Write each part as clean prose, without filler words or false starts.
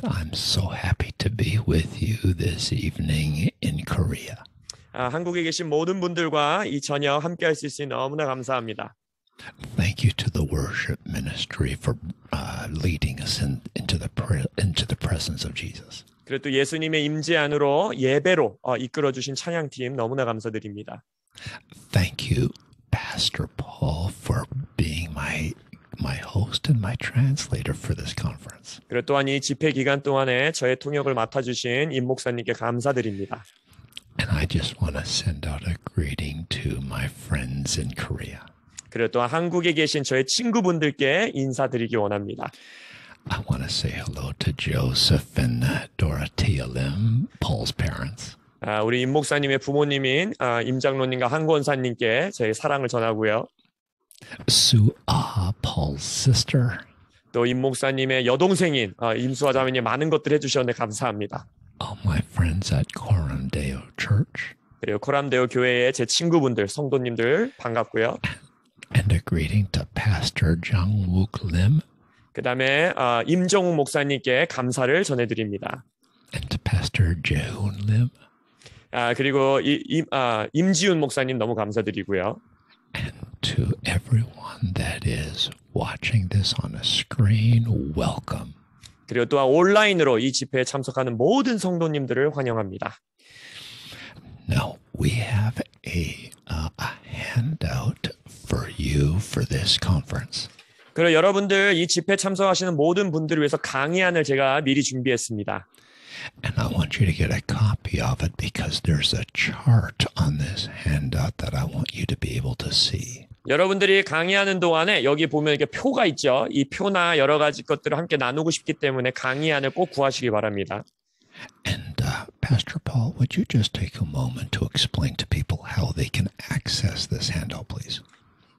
I'm so happy to be with you this evening in Korea. 한국에 계신 모든 분들과 이 저녁 함께 할 수 있으니 너무나 감사합니다. Thank you to the worship ministry for leading us into the presence of Jesus. 그리고 또 예수님의 임재 안으로 예배로 이끌어 주신 찬양팀 너무나 감사드립니다. Thank you, Pastor Paul, for being my host and my translator for this conference. 그리고 또한 이 집회 기간 동안에 저의 통역을 맡아주신 임 목사님께 감사드립니다. And I just want to send out a greeting to my friends in Korea. 그리고 또한 한국에 계신 저의 친구분들께 인사드리기 원합니다. I want to say hello to Joseph and Dorothea Lim, Paul's parents. 우리 임 목사님의 부모님인 임 장로님과 한 권사님께 저의 사랑을 전하고요. Sue Ah, Paul's sister. 또 임 목사님의 여동생인 임수아 자매님 많은 것들 해주셨는데 감사합니다. All my friends at Coram Deo Church. 그리고 코람데오 교회의 제 친구분들, 성도님들 반갑고요. And a greeting to Pastor Jang-wook Lim. 그 다음에 임정욱 목사님께 감사를 전해드립니다. And to Pastor Jae-hoon Lim. 그리고 임지훈 목사님 너무 감사드리고요. And to everyone that is watching this on a screen, welcome. 그리고 또한 온라인으로 이 집회에 참석하는 모든 성도님들을 환영합니다. Now we have a handout for you for this conference. 그리고 여러분들 이 집회 참석하시는 모든 분들을 위해서 강의안을 제가 미리 준비했습니다. And I want you to get a copy of it because there's a chart on this handout that I want you to be able to see. 여러분들이 강의하는 동안에 여기 보면 이렇게 표가 있죠. 이 표나 여러 가지 것들을 함께 나누고 싶기 때문에 강의안을 꼭 구하시기 바랍니다. And Pastor Paul, would you just take a moment to explain to people how they can access this handout, please?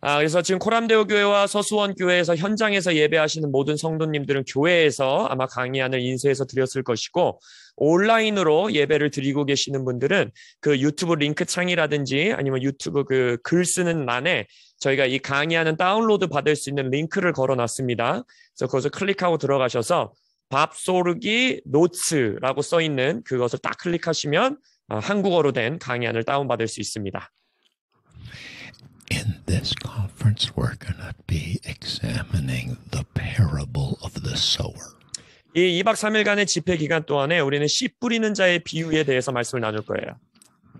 그래서 지금 코람데오 교회와 서수원 교회에서 현장에서 예배하시는 모든 성도님들은 교회에서 아마 강의안을 인쇄해서 드렸을 것이고 온라인으로 예배를 드리고 계시는 분들은 그 유튜브 링크 창이라든지 아니면 유튜브 그 글 쓰는欄에 저희가 이 강의안은 다운로드 받을 수 있는 링크를 걸어놨습니다. 그래서 거기서 클릭하고 들어가셔서 밥소르기 노츠라고 써있는 그것을 딱 클릭하시면 한국어로 된 강의안을 다운받을 수 있습니다. In this conference, we're going to be examining the parable of the sower. 이 2박 3일간의 집회 기간 동안에 우리는 씨 뿌리는 자의 비유에 대해서 말씀을 나눌 거예요.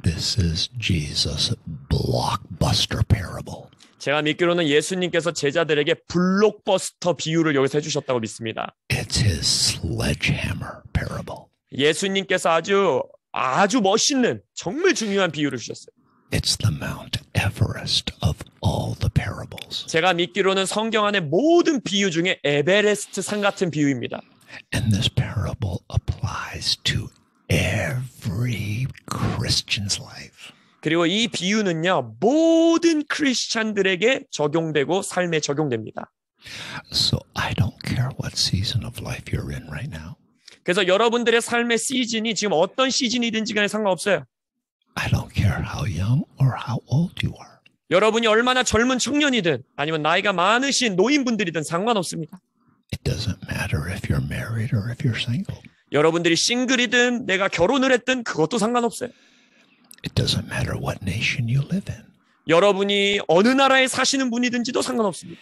This is Jesus' blockbuster parable. 제가 믿기로는 예수님께서 제자들에게 블록버스터 비유를 여기서 해주셨다고 믿습니다. It's his sledgehammer parable. 예수님께서 아주 멋있는 정말 중요한 비유를 주셨어요. It's the Mount Everest of all the parables. 제가 믿기로는 성경 안의 모든 비유 중에 에베레스트 산 같은 비유입니다. And this parable applies to every Christian's life. 그리고 이 비유는요, 모든 크리스찬들에게 적용되고 삶에 적용됩니다. So I don't care what season of life you're in right now. 그래서 여러분들의 삶의 시즌이 지금 어떤 시즌이든지 간에 상관없어요. I don't care how young or how old you are. 여러분이 얼마나 젊은 청년이든 아니면 나이가 많으신 노인분들이든 상관없습니다. It doesn't matter if you're married or if you're single. 여러분들이 싱글이든 내가 결혼을 했든 그것도 상관없어요. It doesn't matter what nation you live in. 여러분이 어느 나라에 사시는 분이든지도 상관없습니다.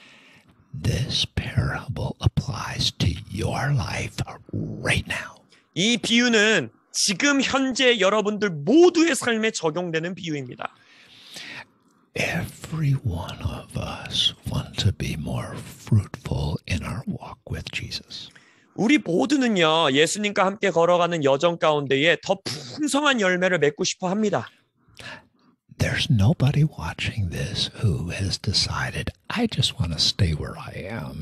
This parable applies to your life right now. 이 비유는 지금 현재 여러분들 모두의 삶에 적용되는 비유입니다. Every one of us want to be more fruitful in our walk with Jesus. 우리 모두는요, 예수님과 함께 걸어가는 여정 가운데에 더 풍성한 열매를 맺고 싶어 합니다. There's nobody watching this who has decided, I just want to stay where I am.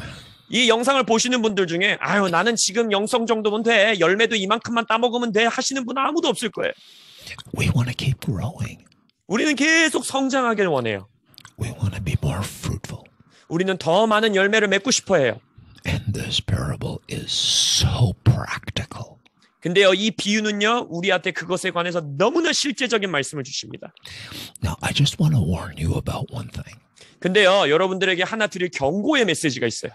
이 영상을 보시는 분들 중에 나는 지금 영성 정도면 돼, 열매도 이만큼만 따먹으면 돼 하시는 분은 아무도 없을 거예요. We want to keep growing. 우리는 계속 성장하길 원해요. We want to be more fruitful. 우리는 더 많은 열매를 맺고 싶어 해요. And this parable is so practical. 근데요, 이 비유는요, 우리한테 그것에 관해서 너무나 실제적인 말씀을 주십니다. Now, I just want to warn you about one thing. 근데요, 여러분들에게 하나 드릴 경고의 메시지가 있어요.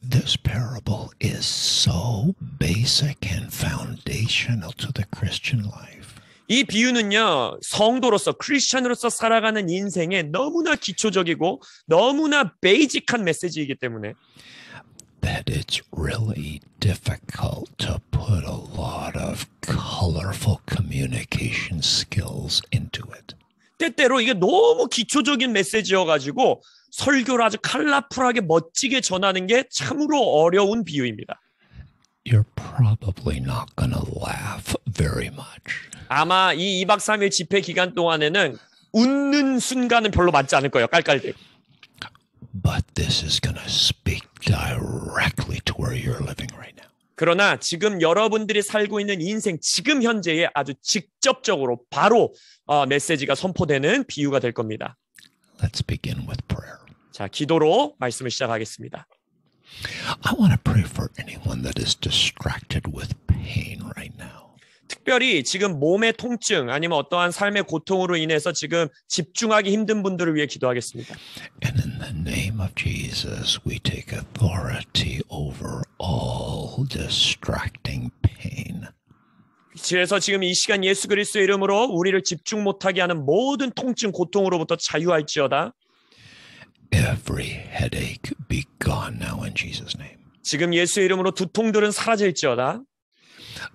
This parable is so basic and foundational to the Christian life. 이 비유는요, 성도로서, 크리스천으로서 살아가는 인생에 너무나 기초적이고 너무나 베이직한 메시지이기 때문에 That it's really difficult to put a lot of colorful communication skills into it. 때때로 이게 너무 기초적인 메시지여가지고 설교를 아주 컬러풀하게 멋지게 전하는 게 참으로 어려운 비유입니다. You're probably not going to laugh very much. 아마 이 2박 3일 집회 기간 동안에는 웃는 순간은 별로 많지 않을 거예요. 깔깔대고. But this is going to speak directly to where you're living right now. 그러나 지금 여러분들이 살고 있는 인생 지금 현재에 아주 직접적으로 바로 메시지가 선포되는 비유가 될 겁니다. Let's begin with prayer. 자, 기도로 말씀을 시작하겠습니다. I want to pray for anyone that is distracted with pain right now. 특별히 지금 몸의 통증 아니면 어떠한 삶의 고통으로 인해서 지금 집중하기 힘든 분들을 위해 기도하겠습니다. And in the name of Jesus, we take authority over all distracting pain. 그래서 지금 이 시간 예수 그리스도의 이름으로 우리를 집중 못하게 하는 모든 통증, 고통으로부터 자유할지어다. Every headache be gone now in Jesus' name. 지금 예수의 이름으로 두통들은 사라질지어다.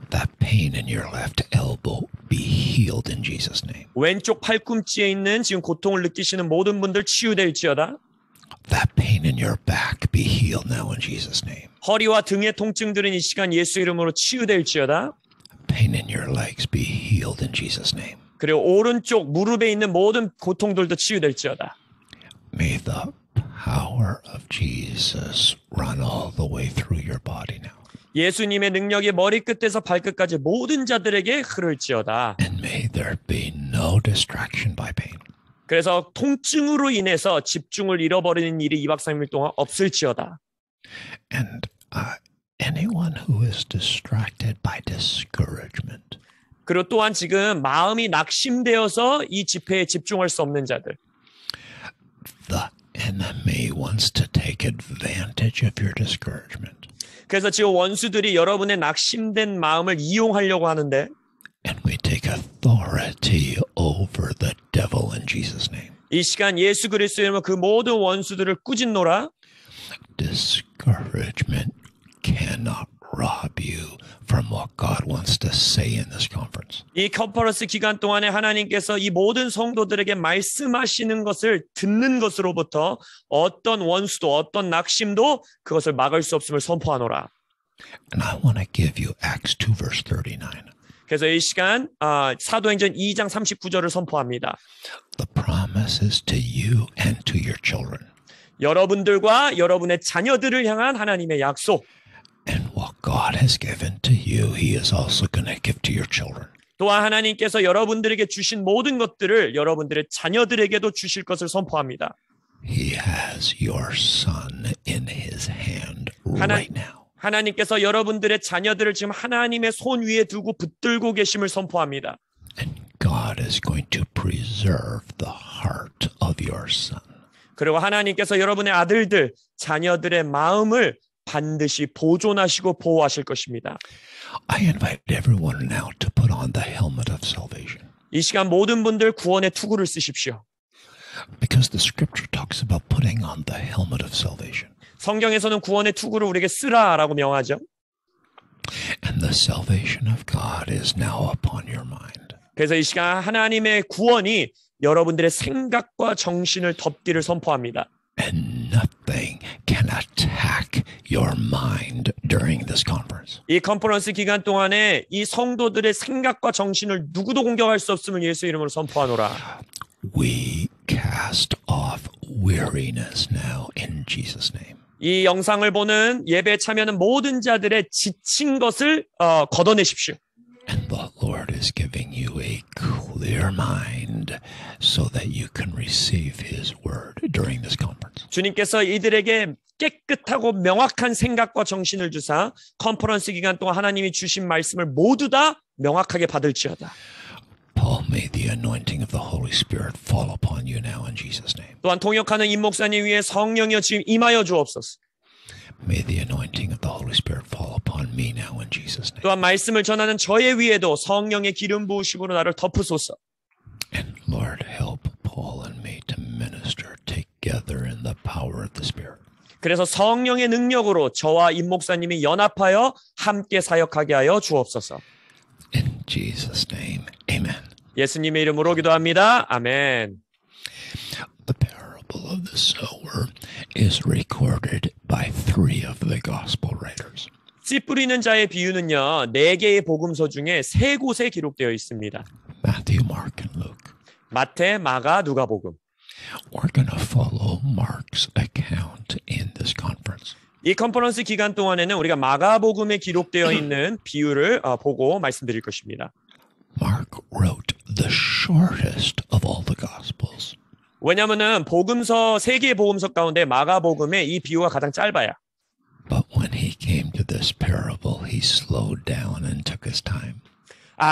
That pain in your left elbow be healed in Jesus' name. 왼쪽 팔꿈치에 있는 지금 고통을 느끼시는 모든 분들 치유될지어다. That pain in your back be healed now in Jesus' name. 허리와 등의 통증들은 이 시간 예수 이름으로 치유될지어다. Pain in your legs be healed in Jesus' name. 그리고 오른쪽 무릎에 있는 모든 고통들도 치유될지어다. May the power of Jesus run all the way through your body now. 예수님의 능력이 머리끝에서 발끝까지 모든 자들에게 흐를지어다. And may there be no distraction by pain. 그래서 통증으로 인해서 집중을 잃어버리는 일이 2박 3일 동안 없을지어다. And anyone who is distracted by discouragement. 그리고 또한 지금 마음이 낙심되어서 이 집회에 집중할 수 없는 자들. The enemy wants to take advantage of your discouragement. 그래서 지금 원수들이 여러분의 낙심된 마음을 이용하려고 하는데 And we take authority over the devil in Jesus' name. 이 시간 예수 그리스도의 이름으로 그 모든 원수들을 꾸짖노라. Discouragement cannot rob you from what God wants to say in this conference. 이 컨퍼런스 기간 동안에 하나님께서 이 모든 성도들에게 말씀하시는 것을 듣는 것으로부터 어떤 원수도 어떤 낙심도 그것을 막을 수 없음을 선포하노라. And I want to give you Acts 2 verse 39. 그래서 이 시간 사도행전 2장 39절을 선포합니다. The promise is to you and to your children. 여러분들과 여러분의 자녀들을 향한 하나님의 약속. And what God has given to you, He is also going to give to your children. 또한 하나님께서 여러분들에게 주신 모든 것들을 여러분들의 자녀들에게도 주실 것을 선포합니다. He has your son in His hand right now. 하나님께서 여러분들의 자녀들을 지금 하나님의 손 위에 두고 붙들고 계심을 선포합니다. And God is going to preserve the heart of your son. 그리고 하나님께서 여러분의 아들들, 자녀들의 마음을 반드시 보존하시고 보호하실 것입니다. I invite everyone now to put on the helmet of salvation. 이 시간 모든 분들 구원의 투구를 쓰십시오. Because the scripture talks about putting on the helmet of salvation. 성경에서는 구원의 투구를 우리에게 쓰라라고 명하죠. And the salvation of God is now upon your mind. 그래서 이 시간 하나님의 구원이 여러분들의 생각과 정신을 덮기를 선포합니다. And nothing can attack your mind during this conference. 이 컨퍼런스 기간 동안에 이 성도들의 생각과 정신을 누구도 공격할 수 없음을 예수 이름으로 선포하노라. We cast off weariness now in Jesus' name. 이 영상을 보는 예배에 참여하는 모든 자들의 지친 것을 걷어내십시오. And the Lord is giving you a clear mind so that you can receive His word during this conference. 주님께서 이들에게 깨끗하고 명확한 생각과 정신을 주사 컨퍼런스 기간 동안 하나님이 주신 말씀을 모두 다 명확하게 받을지어다. Paul, may the anointing of the Holy Spirit fall upon you now in Jesus' name. 또한 통역하는 임 목사님 위에 성령이여 지금 임하여 주옵소서. May the anointing of the Holy Spirit fall upon me now in Jesus' name. 또한 말씀을 전하는 저의 위에도 성령의 기름 부으심으로 나를 덮으소서. And Lord, help Paul and me to minister together in the power of the Spirit. 그래서 성령의 능력으로 저와 임 목사님이 연합하여 함께 사역하게 하여 주옵소서. In Jesus' name, amen. 예수님의 이름으로 기도합니다. 아멘. The parable of the sower is recorded by 3 of the gospel writers. 씨 뿌리는 자의 비유는요, 4개의 복음서 중에 3곳에 기록되어 있습니다. Matthew, Mark, and Luke. 마태, 마가, 누가복음. We're going to follow Mark's account in this conference. 이 컨퍼런스 기간 동안에는 우리가 마가복음에 기록되어 있는 비유를 보고 말씀드릴 것입니다. Mark wrote the shortest of all the gospels. 왜냐하면 복음서 3개의 복음서 가운데 마가복음의 이 비유가 가장 짧아요. But when he came to this parable, he slowed down and took his time.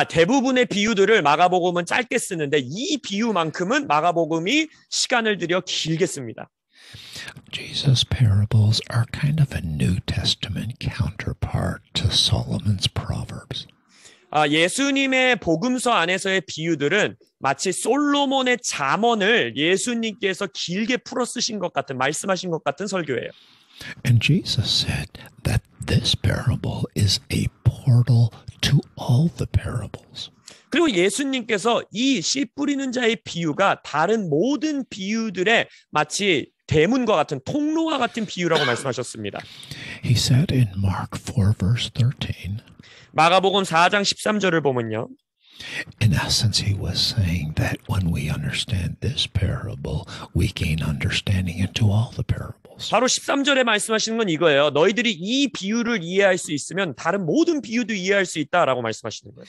대부분의 비유들을 마가복음은 짧게 쓰는데 이 비유만큼은 마가복음이 시간을 들여 길게 씁니다. Jesus' parables are kind of a New Testament counterpart to Solomon's Proverbs. 예수님의 복음서 안에서의 비유들은 마치 솔로몬의 잠언을 예수님께서 길게 풀어 쓰신 것 같은, 말씀하신 것 같은 설교예요. And Jesus said that this parable is a portal to all the parables. 그리고 예수님께서 이 씨 뿌리는 자의 비유가 다른 모든 비유들의 마치 대문과 같은 통로와 같은 비유라고 말씀하셨습니다. He said in Mark 4 verse 13, 마가복음 4장 13절을 보면요. in essence, he was saying that when we understand this parable, we gain understanding into all the parables. 바로 13절에 말씀하시는 건 이거예요. 너희들이 이 비유를 이해할 수 있으면 다른 모든 비유도 이해할 수 있다라고 말씀하시는 거예요.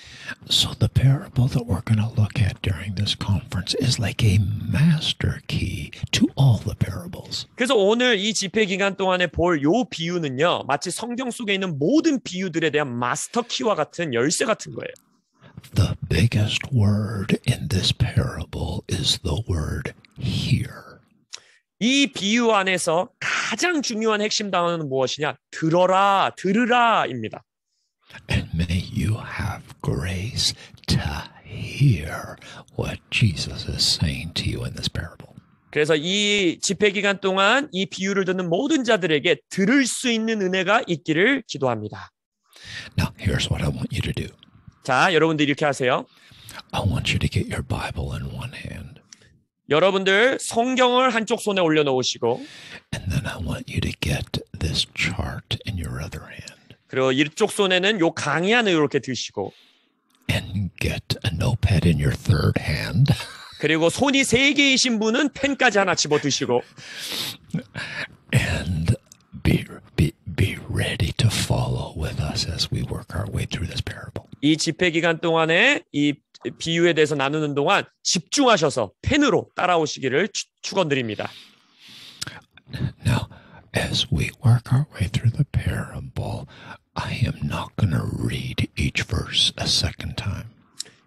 So the parable that we're going to look at during this conference is like a master key to all the parables. 그래서 오늘 이 집회 기간 동안에 볼 요 비유는요. 마치 성경 속에 있는 모든 비유들에 대한 마스터 키와 같은 열쇠 같은 거예요. The biggest word in this parable is the word hear. 이 비유 안에서 가장 중요한 핵심 단어는 무엇이냐? 들어라, 들으라입니다. And may you have grace to hear what Jesus is saying to you in this parable. 그래서 이 집회 기간 동안 이 비유를 듣는 모든 자들에게 들을 수 있는 은혜가 있기를 기도합니다. Now, here's what I want you to do. 자, 여러분들 이렇게 하세요. I want you to get your Bible in one hand. 여러분들 성경을 한쪽 손에 올려놓으시고 And then I want you to get this chart in your other hand. 그리고 이쪽 손에는 요 강의안을 이렇게 드시고 And get a notepad in your third hand. 그리고 손이 3개이신 분은 펜까지 하나 집어 드시고 And be ready to follow with us as we work our way through this parable. 이 집회 기간 동안에 이 비유에 대해서 나누는 동안 집중하셔서 펜으로 따라오시기를 축원드립니다. Now, as we work our way through the parable, I am not going to read each verse a second time.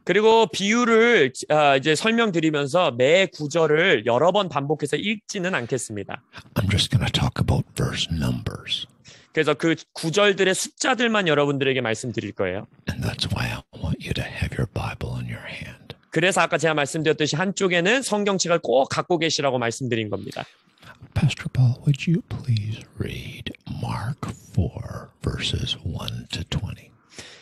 그리고 비유를 이제 설명드리면서 매 구절을 여러 번 반복해서 읽지는 않겠습니다. I'm just going to talk about verse numbers. 그래서 그 구절들의 숫자들만 여러분들에게 말씀드릴 거예요. And that's why I want you to have your Bible in your hand. 그래서 아까 제가 말씀드렸듯이 한쪽에는 성경책을 꼭 갖고 계시라고 말씀드린 겁니다. Pastor Paul, would you please read Mark 4 verses 1 to 20?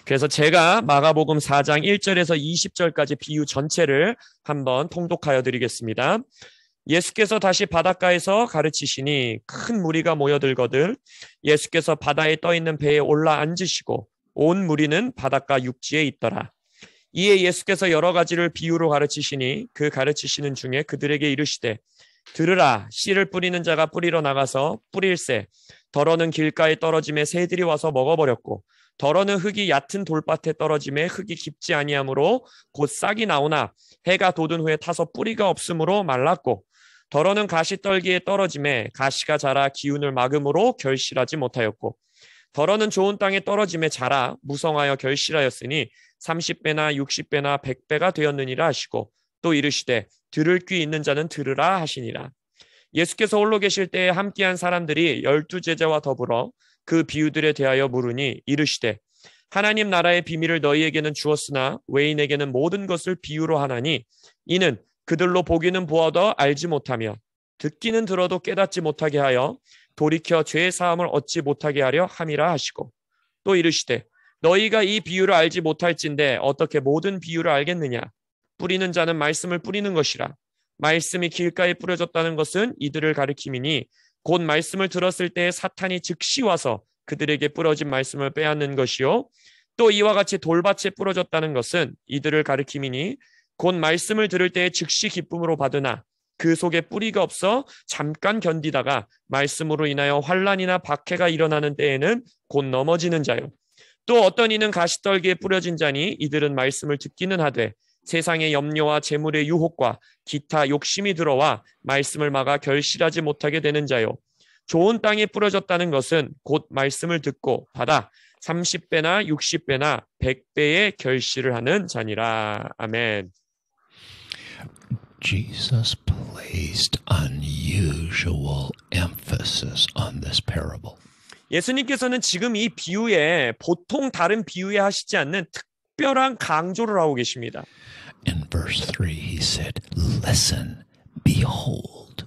그래서 제가 마가복음 4장 1절에서 20절까지 비유 전체를 한번 통독하여 드리겠습니다. 예수께서 다시 바닷가에서 가르치시니 큰 무리가 모여들거늘 예수께서 바다에 떠있는 배에 올라 앉으시고 온 무리는 바닷가 육지에 있더라. 이에 예수께서 여러 가지를 비유로 가르치시니 그 가르치시는 중에 그들에게 이르시되 들으라 씨를 뿌리는 자가 뿌리러 나가서 뿌릴새 덜어는 길가에 떨어짐에 새들이 와서 먹어버렸고 덜어는 흙이 얕은 돌밭에 떨어짐에 흙이 깊지 아니하므로 곧 싹이 나오나 해가 돋은 후에 타서 뿌리가 없으므로 말랐고 덜어는 가시떨기에 떨어짐에 가시가 자라 기운을 막음으로 결실하지 못하였고 덜어는 좋은 땅에 떨어짐에 자라 무성하여 결실하였으니 30배나 60배나 100배가 되었느니라 하시고 또 이르시되 들을 귀 있는 자는 들으라 하시니라. 예수께서 홀로 계실 때에 함께한 사람들이 12제자와 더불어 그 비유들에 대하여 물으니 이르시되 하나님 나라의 비밀을 너희에게는 주었으나 외인에게는 모든 것을 비유로 하나니 이는 그들로 보기는 보아도 알지 못하며 듣기는 들어도 깨닫지 못하게 하여 돌이켜 죄 사함을 얻지 못하게 하려 함이라 하시고 또 이르시되 너희가 이 비유를 알지 못할진대 어떻게 모든 비유를 알겠느냐 뿌리는 자는 말씀을 뿌리는 것이라 말씀이 길가에 뿌려졌다는 것은 이들을 가리킴이니 곧 말씀을 들었을 때에 사탄이 즉시 와서 그들에게 뿌려진 말씀을 빼앗는 것이요 또 이와 같이 돌밭에 뿌려졌다는 것은 이들을 가리킴이니 곧 말씀을 들을 때에 즉시 기쁨으로 받으나 그 속에 뿌리가 없어 잠깐 견디다가 말씀으로 인하여 환난이나 박해가 일어나는 때에는 곧 넘어지는 자요 또 어떤 이는 가시떨기에 뿌려진 자니 이들은 말씀을 듣기는 하되 세상의 염려와 재물의 유혹과 기타 욕심이 들어와 말씀을 막아 결실하지 못하게 되는 자요 좋은 땅에 뿌려졌다는 것은 곧 말씀을 듣고 받아 30배나 60배나 100배의 결실을 하는 자니라. 아멘. Jesus placed unusual emphasis on this parable. 예수님께서는 지금 이 비유에 보통 다른 비유에 하시지 않는 특별한 강조를 하고 계십니다. In verse 3 he said, listen, behold.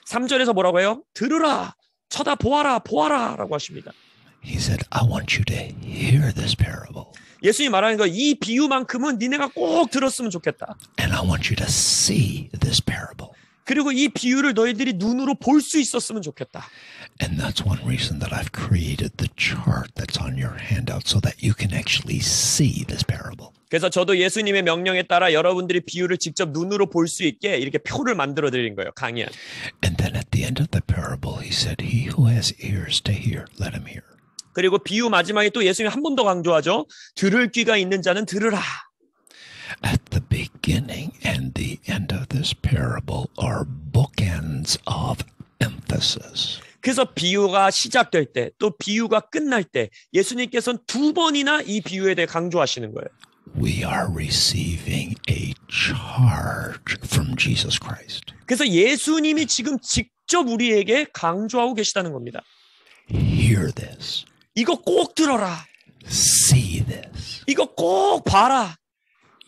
3절에서 뭐라고 해요? 들으라, 쳐다보아라, 보아라 라고 하십니다. He said, I want you to hear this parable. 예수님이 말하는 거 이 비유만큼은 니네가 꼭 들었으면 좋겠다. And I want you to see this parable. 그리고 이 비유를 너희들이 눈으로 볼 수 있었으면 좋겠다. And that's one reason that I've created the chart that's on your handout so that you can actually see this parable. 그래서 저도 예수님의 명령에 따라 여러분들이 비유를 직접 눈으로 볼 수 있게 이렇게 표를 만들어 드린 거예요. 강의한. And then at the end of the parable, he said, he who has ears to hear, let him hear. 그리고 비유 마지막에 또 예수님이 한 번 더 강조하죠. 들을 귀가 있는 자는 들으라. At the beginning and the end of this parable are bookends of emphasis. 그래서 비유가 시작될 때, 또 비유가 끝날 때 예수님께서는 두 번이나 이 비유에 대해 강조하시는 거예요. We are receiving a charge from Jesus Christ. 그래서 예수님이 지금 직접 우리에게 강조하고 계시다는 겁니다. Hear this. 이거 꼭 들어라. See this. 이거 꼭 봐라.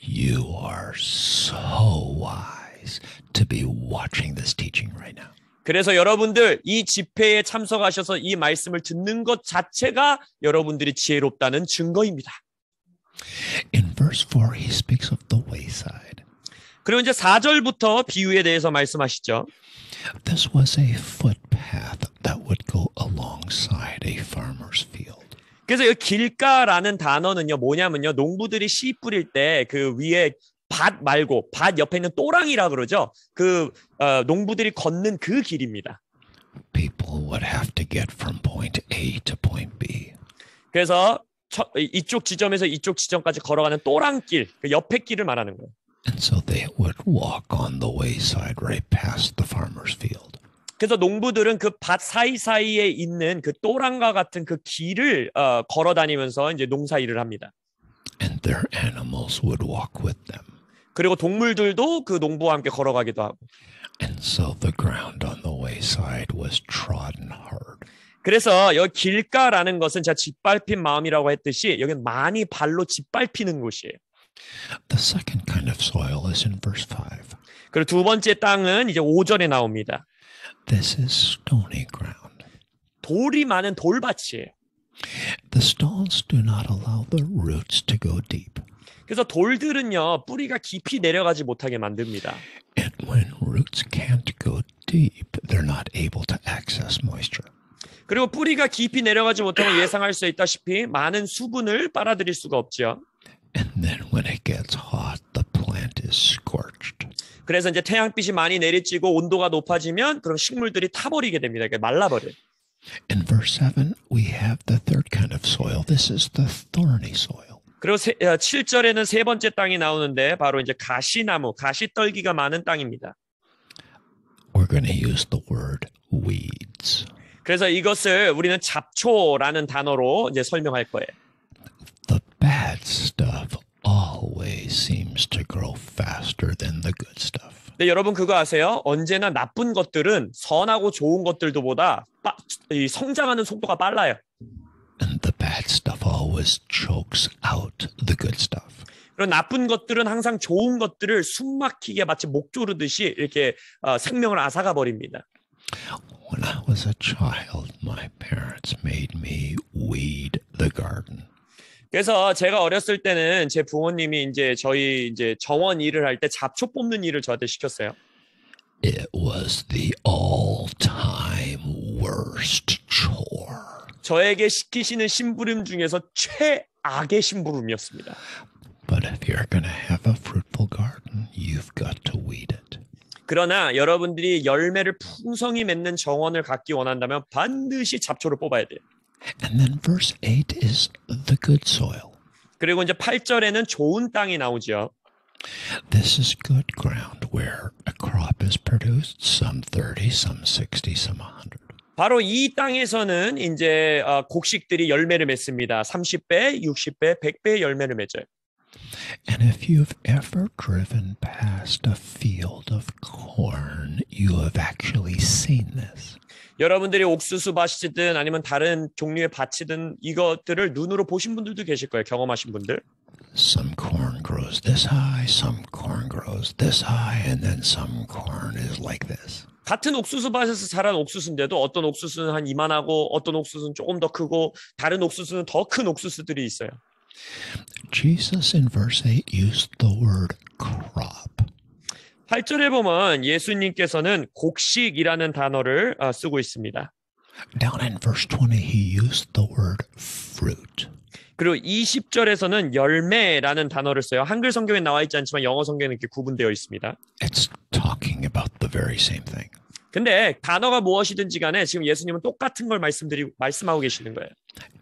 You are so wise to be watching this teaching right now. 그래서 여러분들 이 집회에 참석하셔서 이 말씀을 듣는 것 자체가 여러분들이 지혜롭다는 증거입니다. In verse 4, he speaks of the wayside. 그리고 이제 4절부터 비유에 대해서 말씀하시죠. This was a footpath that would go alongside a farmer's field. 그래서 이 길가라는 단어는요, 뭐냐면요, 농부들이 씨 뿌릴 때 그 위에 밭 말고 밭 옆에 있는 또랑이라 그러죠. 그 농부들이 걷는 그 길입니다. People would have to get from point A to point B. 그래서 이쪽 지점에서 이쪽 지점까지 걸어가는 또랑길, 그 옆에 길을 말하는 거예요. And so they would walk on the wayside right past the farmer's field. 그래서 농부들은 그 밭 사이사이에 있는 그 또랑과 같은 그 길을 걸어 다니면서 이제 농사 일을 합니다. And their animals would walk with them. 그리고 동물들도 그 농부와 함께 걸어가기도 하고. And so the ground on the wayside was trodden hard. 그래서 여기 길가라는 것은 제가 짓밟힌 마음이라고 했듯이 여기는 많이 발로 짓밟히는 곳이에요. The second kind of soil is in verse 5. 그리고 두 번째 땅은 이제 5절에 나옵니다. This is stony ground. 돌이 많은 돌밭이에요. The stones do not allow the roots to go deep. 그래서 돌들은요, 뿌리가 깊이 내려가지 못하게 만듭니다. And when roots can't go deep, they're not able to access moisture. 그리고 뿌리가 깊이 내려가지 못하면 예상할 수 있다시피 많은 수분을 빨아들일 수가 없죠. And then when it gets hot, the plant is scorched. 그래서 이제 태양빛이 많이 내리쬐고 온도가 높아지면 그럼 식물들이 타버리게 됩니다. 그러니까 말라버려요. In verse 7, we have the third kind of soil. This is the thorny soil. 그리고 7절에는 세 번째 땅이 나오는데 바로 이제 가시나무, 가시떨기가 많은 땅입니다. We're going to use the word weeds. 그래서 이것을 우리는 잡초라는 단어로 이제 설명할 거예요. The bad stuff always seems to grow faster than the good stuff. 근데 여러분 그거 아세요? 언제나 나쁜 것들은 선하고 좋은 것들보다 성장하는 속도가 빨라요. And the bad stuff always chokes out the good stuff. 그런 나쁜 것들은 항상 좋은 것들을 숨막히게 마치 목 조르듯이 이렇게 생명을 앗아가 버립니다. When I was a child, my parents made me weed the garden. 그래서 제가 어렸을 때는 제 부모님이 저희 정원 일을 할 때 잡초 뽑는 일을 저한테 시켰어요. It was the all-time worst chore. 저에게 시키시는 심부름 중에서 최악의 심부름이었습니다. But if you're going to have a fruitful garden, you've got to weed it. 그러나 여러분들이 열매를 풍성히 맺는 정원을 갖기 원한다면 반드시 잡초를 뽑아야 돼요. And then verse 8 is the good soil. 그리고 이제 8절에는 좋은 땅이 나오죠. This is good ground where a crop is produced, some 30, some 60, some 100. 바로 이 땅에서는 이제 곡식들이 열매를 맺습니다. 30배, 60배, 100배의 열매를 맺어요. And if you've ever driven past a field of corn, you have actually seen this. 여러분들이 옥수수 밭이든 아니면 다른 종류의 밭이든 이것들을 눈으로 보신 분들도 계실 거예요. 경험하신 분들. Some corn grows this high, some corn grows this high, and then some corn is like this. 같은 옥수수 밭에서 자란 옥수수인데도 어떤 옥수수는 한 이만하고 어떤 옥수수는 조금 더 크고 다른 옥수수는 더 큰 옥수수들이 있어요. Jesus in verse 8 used the word crop. 8절에 보면 예수님께서는 곡식이라는 단어를 쓰고 있습니다. Down in verse 20 he used the word fruit. 그리고 20절에서는 열매라는 단어를 써요. 한글 성경에 나와 있지 않지만 영어 성경에는 이렇게 구분되어 있습니다. It's talking about the very same thing. 근데 단어가 무엇이든지 간에 지금 예수님은 똑같은 걸 말씀하고 계시는 거예요.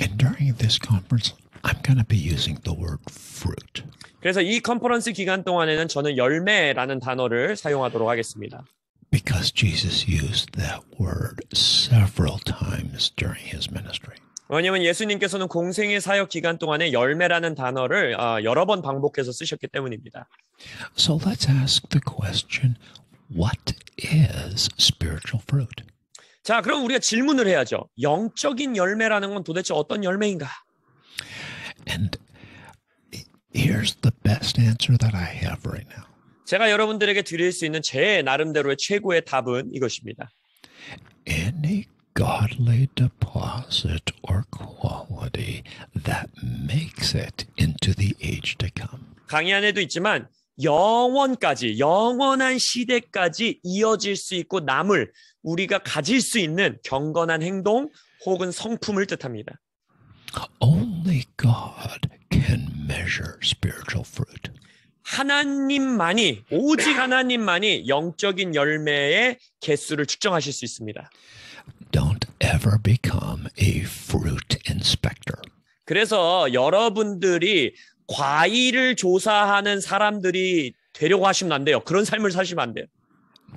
And during this conference, I'm going to be using the word fruit. 그래서 이 컨퍼런스 기간 동안에는 저는 열매라는 단어를 사용하도록 하겠습니다. Because Jesus used that word several times during his ministry. 왜냐하면 예수님께서는 공생의 사역 기간 동안에 열매라는 단어를 여러 번 반복해서 쓰셨기 때문입니다. So let's ask the question, what is spiritual fruit? 자, 그럼 우리가 질문을 해야죠. 영적인 열매라는 건 도대체 어떤 열매인가? And here's the best answer that I have right now. 제가 여러분들에게 드릴 수 있는 제 나름대로의 최고의 답은 이것입니다. Any godly deposit or quality that makes it into the age to come. 강의 안에도 있지만 영원까지, 영원한 시대까지 이어질 수 있고 남을 우리가 가질 수 있는 경건한 행동 혹은 성품을 뜻합니다. Only God can measure spiritual fruit. 하나님만이, 오직 하나님만이 영적인 열매의 개수를 측정하실 수 있습니다. Don't ever become a fruit inspector. 그래서 여러분들이 과일을 조사하는 사람들이 되려고 하시면 안 돼요. 그런 삶을 사시면 안 돼요.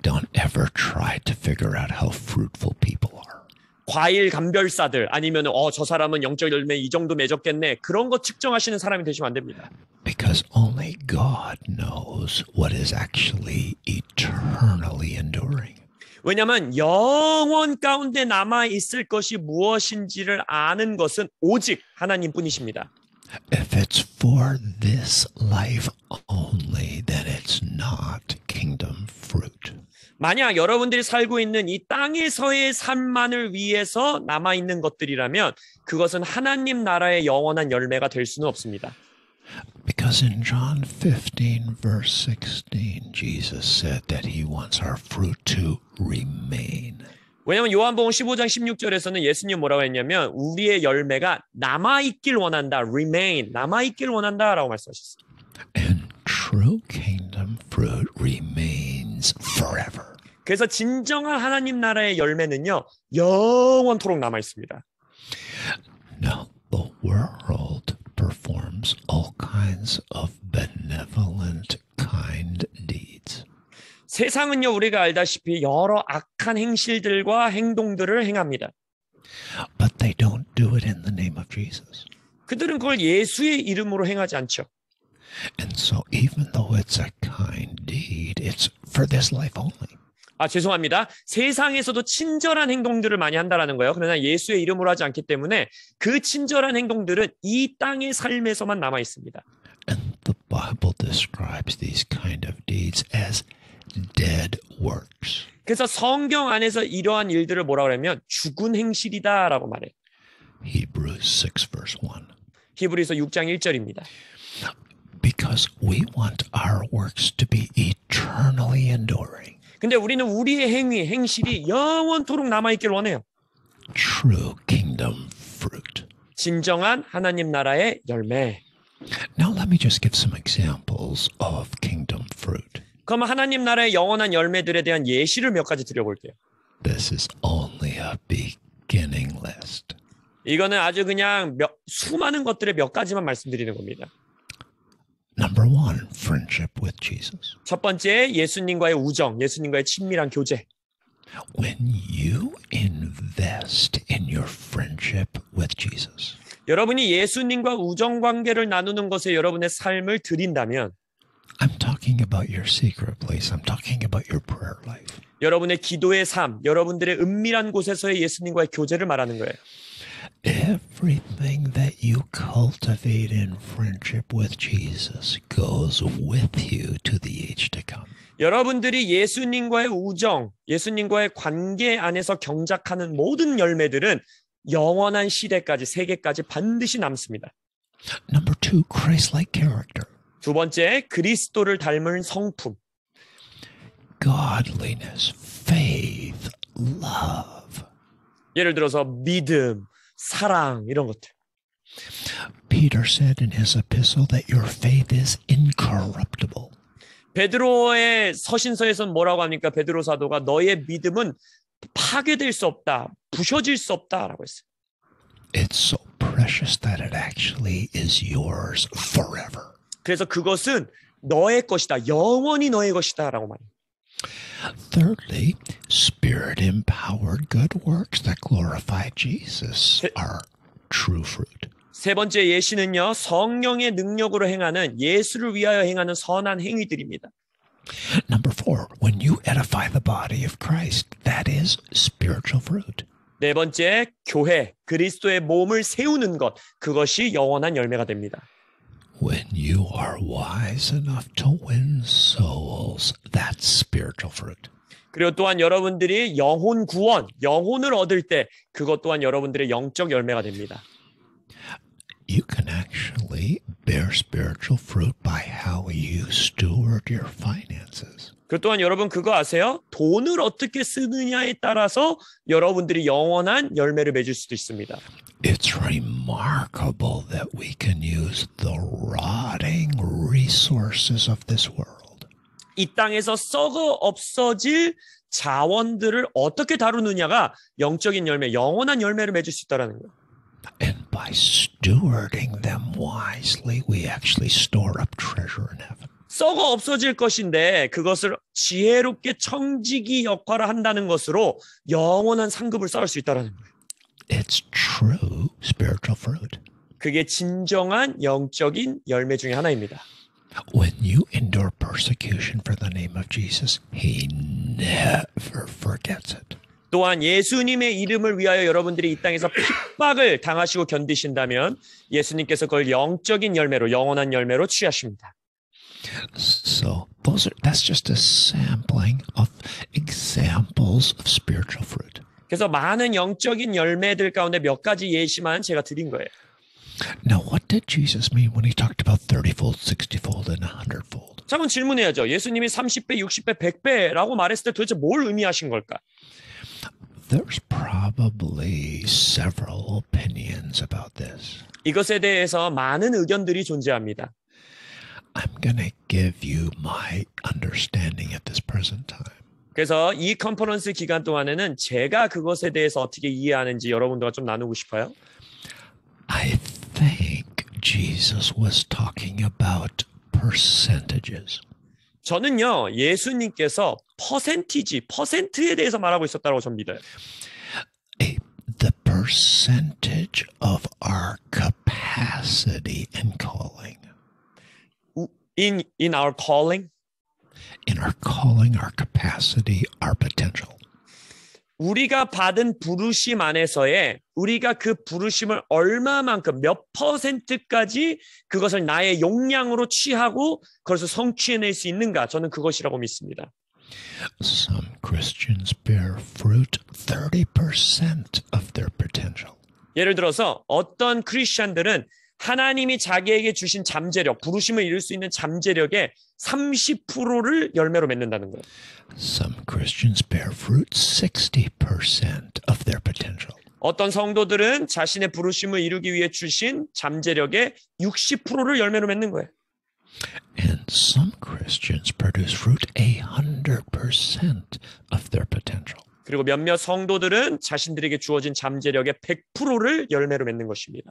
Don't ever try to figure out how fruitful people are. 과일 감별사들 아니면 저 사람은 영적 열매 이 정도 맺었겠네. 그런 거 측정하시는 사람이 되시면 안 됩니다. Because only God knows what is actually eternally enduring. 왜냐하면 영원 가운데 남아 있을 것이 무엇인지를 아는 것은 오직 하나님뿐이십니다. If it's for this life only, then it's not kingdom fruit. 만약 여러분들이 살고 있는 이 땅에서의 삶만을 위해서 남아있는 것들이라면 그것은 하나님 나라의 영원한 열매가 될 수는 없습니다. Because in John 15 verse 16, Jesus said that he wants our fruit to remain. 왜냐하면 요한복음 15장 16절에서는 예수님 뭐라고 했냐면 우리의 열매가 남아있길 원한다. remain, 남아있길 원한다라고 말씀하셨어요. And true kingdom fruit remains forever. 그래서 진정한 하나님 나라의 열매는요. 영원토록 남아있습니다. Now, the world performs all kinds of benevolent kind deeds. 세상은요. 우리가 알다시피 여러 악한 행실들과 행동들을 행합니다. But they don't do it in the name of Jesus. 그들은 그걸 예수의 이름으로 행하지 않죠. And so even though it's a kind deed, it's for this life only. 죄송합니다. 세상에서도 친절한 행동들을 많이 한다라는 거예요. 그러나 예수의 이름으로 하지 않기 때문에 그 친절한 행동들은 이 땅의 삶에서만 남아 있습니다. And the Bible describes these kind of deeds as dead works. 그래서 성경 안에서 이러한 일들을 뭐라고 하냐면 죽은 행실이다라고 말해요. Hebrews 6 verse 1. 히브리서 6장 1절입니다. Because we want our works to be eternally enduring. 근데 우리는 우리의 행실이 영원토록 남아있길 원해요. True kingdom fruit. 진정한 하나님 나라의 열매. Now let me just give some examples of kingdom fruit. 그럼 하나님 나라의 영원한 열매들에 대한 예시를 몇 가지 드려볼게요. This is only a beginning list. 이거는 아주 그냥 수많은 것들의 몇 가지만 말씀드리는 겁니다. Number 1, friendship with Jesus. 첫 번째, 예수님과의 우정, 예수님과의 친밀한 교제. When you invest in your friendship with Jesus, 여러분이 예수님과 우정 관계를 나누는 것에 여러분의 삶을 드린다면 I'm talking about your secret place. I'm talking about your prayer life. 여러분의 기도의 삶, 여러분들의 은밀한 곳에서의 예수님과의 교제를 말하는 거예요. Everything that you cultivate in friendship with Jesus goes with you to the age to come. 여러분들이 예수님과의 우정, 예수님과의 관계 안에서 경작하는 모든 열매들은 영원한 시대까지, 세계까지 반드시 남습니다. Number 2, Christ-like character. 두 번째, 그리스도를 닮은 성품. Godliness, faith, love. 예를 들어서 믿음, 사랑 이런 것들. Peter said in his epistle that your faith is incorruptible. 베드로의 서신서에서는 뭐라고 합니까? 베드로 사도가 너의 믿음은 파괴될 수 없다, 부셔질 수 없다라고 했어요. It's so precious that it actually is yours forever. 그래서 그것은 너의 것이다, 영원히 너의 것이다라고 말해요. Thirdly, spirit-empowered good works that glorify Jesus are true fruit. 세 번째 예시는요, 성령의 능력으로 행하는 예수를 위하여 행하는 선한 행위들입니다. Number 4, when you edify the body of Christ, that is spiritual fruit. 네 번째, 교회, 그리스도의 몸을 세우는 것, 그것이 영원한 열매가 됩니다. When you are wise enough to win souls, that's spiritual fruit. 그리고 또한 여러분들이 영혼 구원, 영혼을 얻을 때 그것 또한 여러분들의 영적 열매가 됩니다. You can actually bear spiritual fruit by how you steward your finances. 그리고 또한 여러분 그거 아세요? 돈을 어떻게 쓰느냐에 따라서 여러분들이 영원한 열매를 맺을 수도 있습니다. It's remarkable that we can use the rotting resources of this world. 이 땅에서 썩어 없어질 자원들을 어떻게 다루느냐가 영적인 열매, 영원한 열매를 맺을 수 있다는 거예요. And by stewarding them wisely, we actually store up treasure in heaven. 썩어 없어질 것인데 그것을 지혜롭게 청지기 역할을 한다는 것으로 영원한 상급을 쌓을 수 있다는 거예요. It's true spiritual fruit. 그게 진정한 영적인 열매 중에 하나입니다. When you endure persecution for the name of Jesus, He never forgets it. 또한 예수님의 이름을 위하여 여러분들이 이 땅에서 핍박을 당하시고 견디신다면 예수님께서 그걸 영적인 열매로, 영원한 열매로 취하십니다. So that's just a sampling of examples of spiritual fruit. 그래서 많은 영적인 열매들 가운데 몇 가지 예시만 제가 드린 거예요. Now, what did Jesus mean when he talked about 30-fold, 60-fold, and 100-fold? 자, 그럼 질문해야죠. 예수님이 30배, 60배, 100배라고 말했을 때 도대체 뭘 의미하신 걸까? There's probably several opinions about this. 이것에 대해서 많은 의견들이 존재합니다. I'm going to give you my understanding at this present time. 그래서 이 컨퍼런스 기간 동안에는 제가 그것에 대해서 어떻게 이해하는지 여러분들과 좀 나누고 싶어요. I think Jesus was talking about percentages. 저는요, 예수님께서 퍼센트에 대해서 말하고 있었다고 전 믿어요. The percentage of our capacity and calling. in our calling. In our calling, our capacity, our potential. 우리가 받은 부르심 안에서의 우리가 그 부르심을 얼마만큼 몇 %까지 그것을 나의 역량으로 취하고 그것을 성취해낼 수 있는가? 저는 그것이라고 믿습니다. Some Christians bear fruit 30% of their potential. 예를 들어서 어떤 크리스천들은 하나님이 자기에게 주신 잠재력, 부르심을 이룰 수 있는 잠재력의 30%를 열매로 맺는다는 거예요. Some Christians bear fruit 60% of their potential. 어떤 성도들은 자신의 부르심을 이루기 위해 주신 잠재력의 60%를 열매로 맺는 거예요. And some Christians produce fruit 100% of their potential. 그리고 몇몇 성도들은 자신들에게 주어진 잠재력의 100%를 열매로 맺는 것입니다.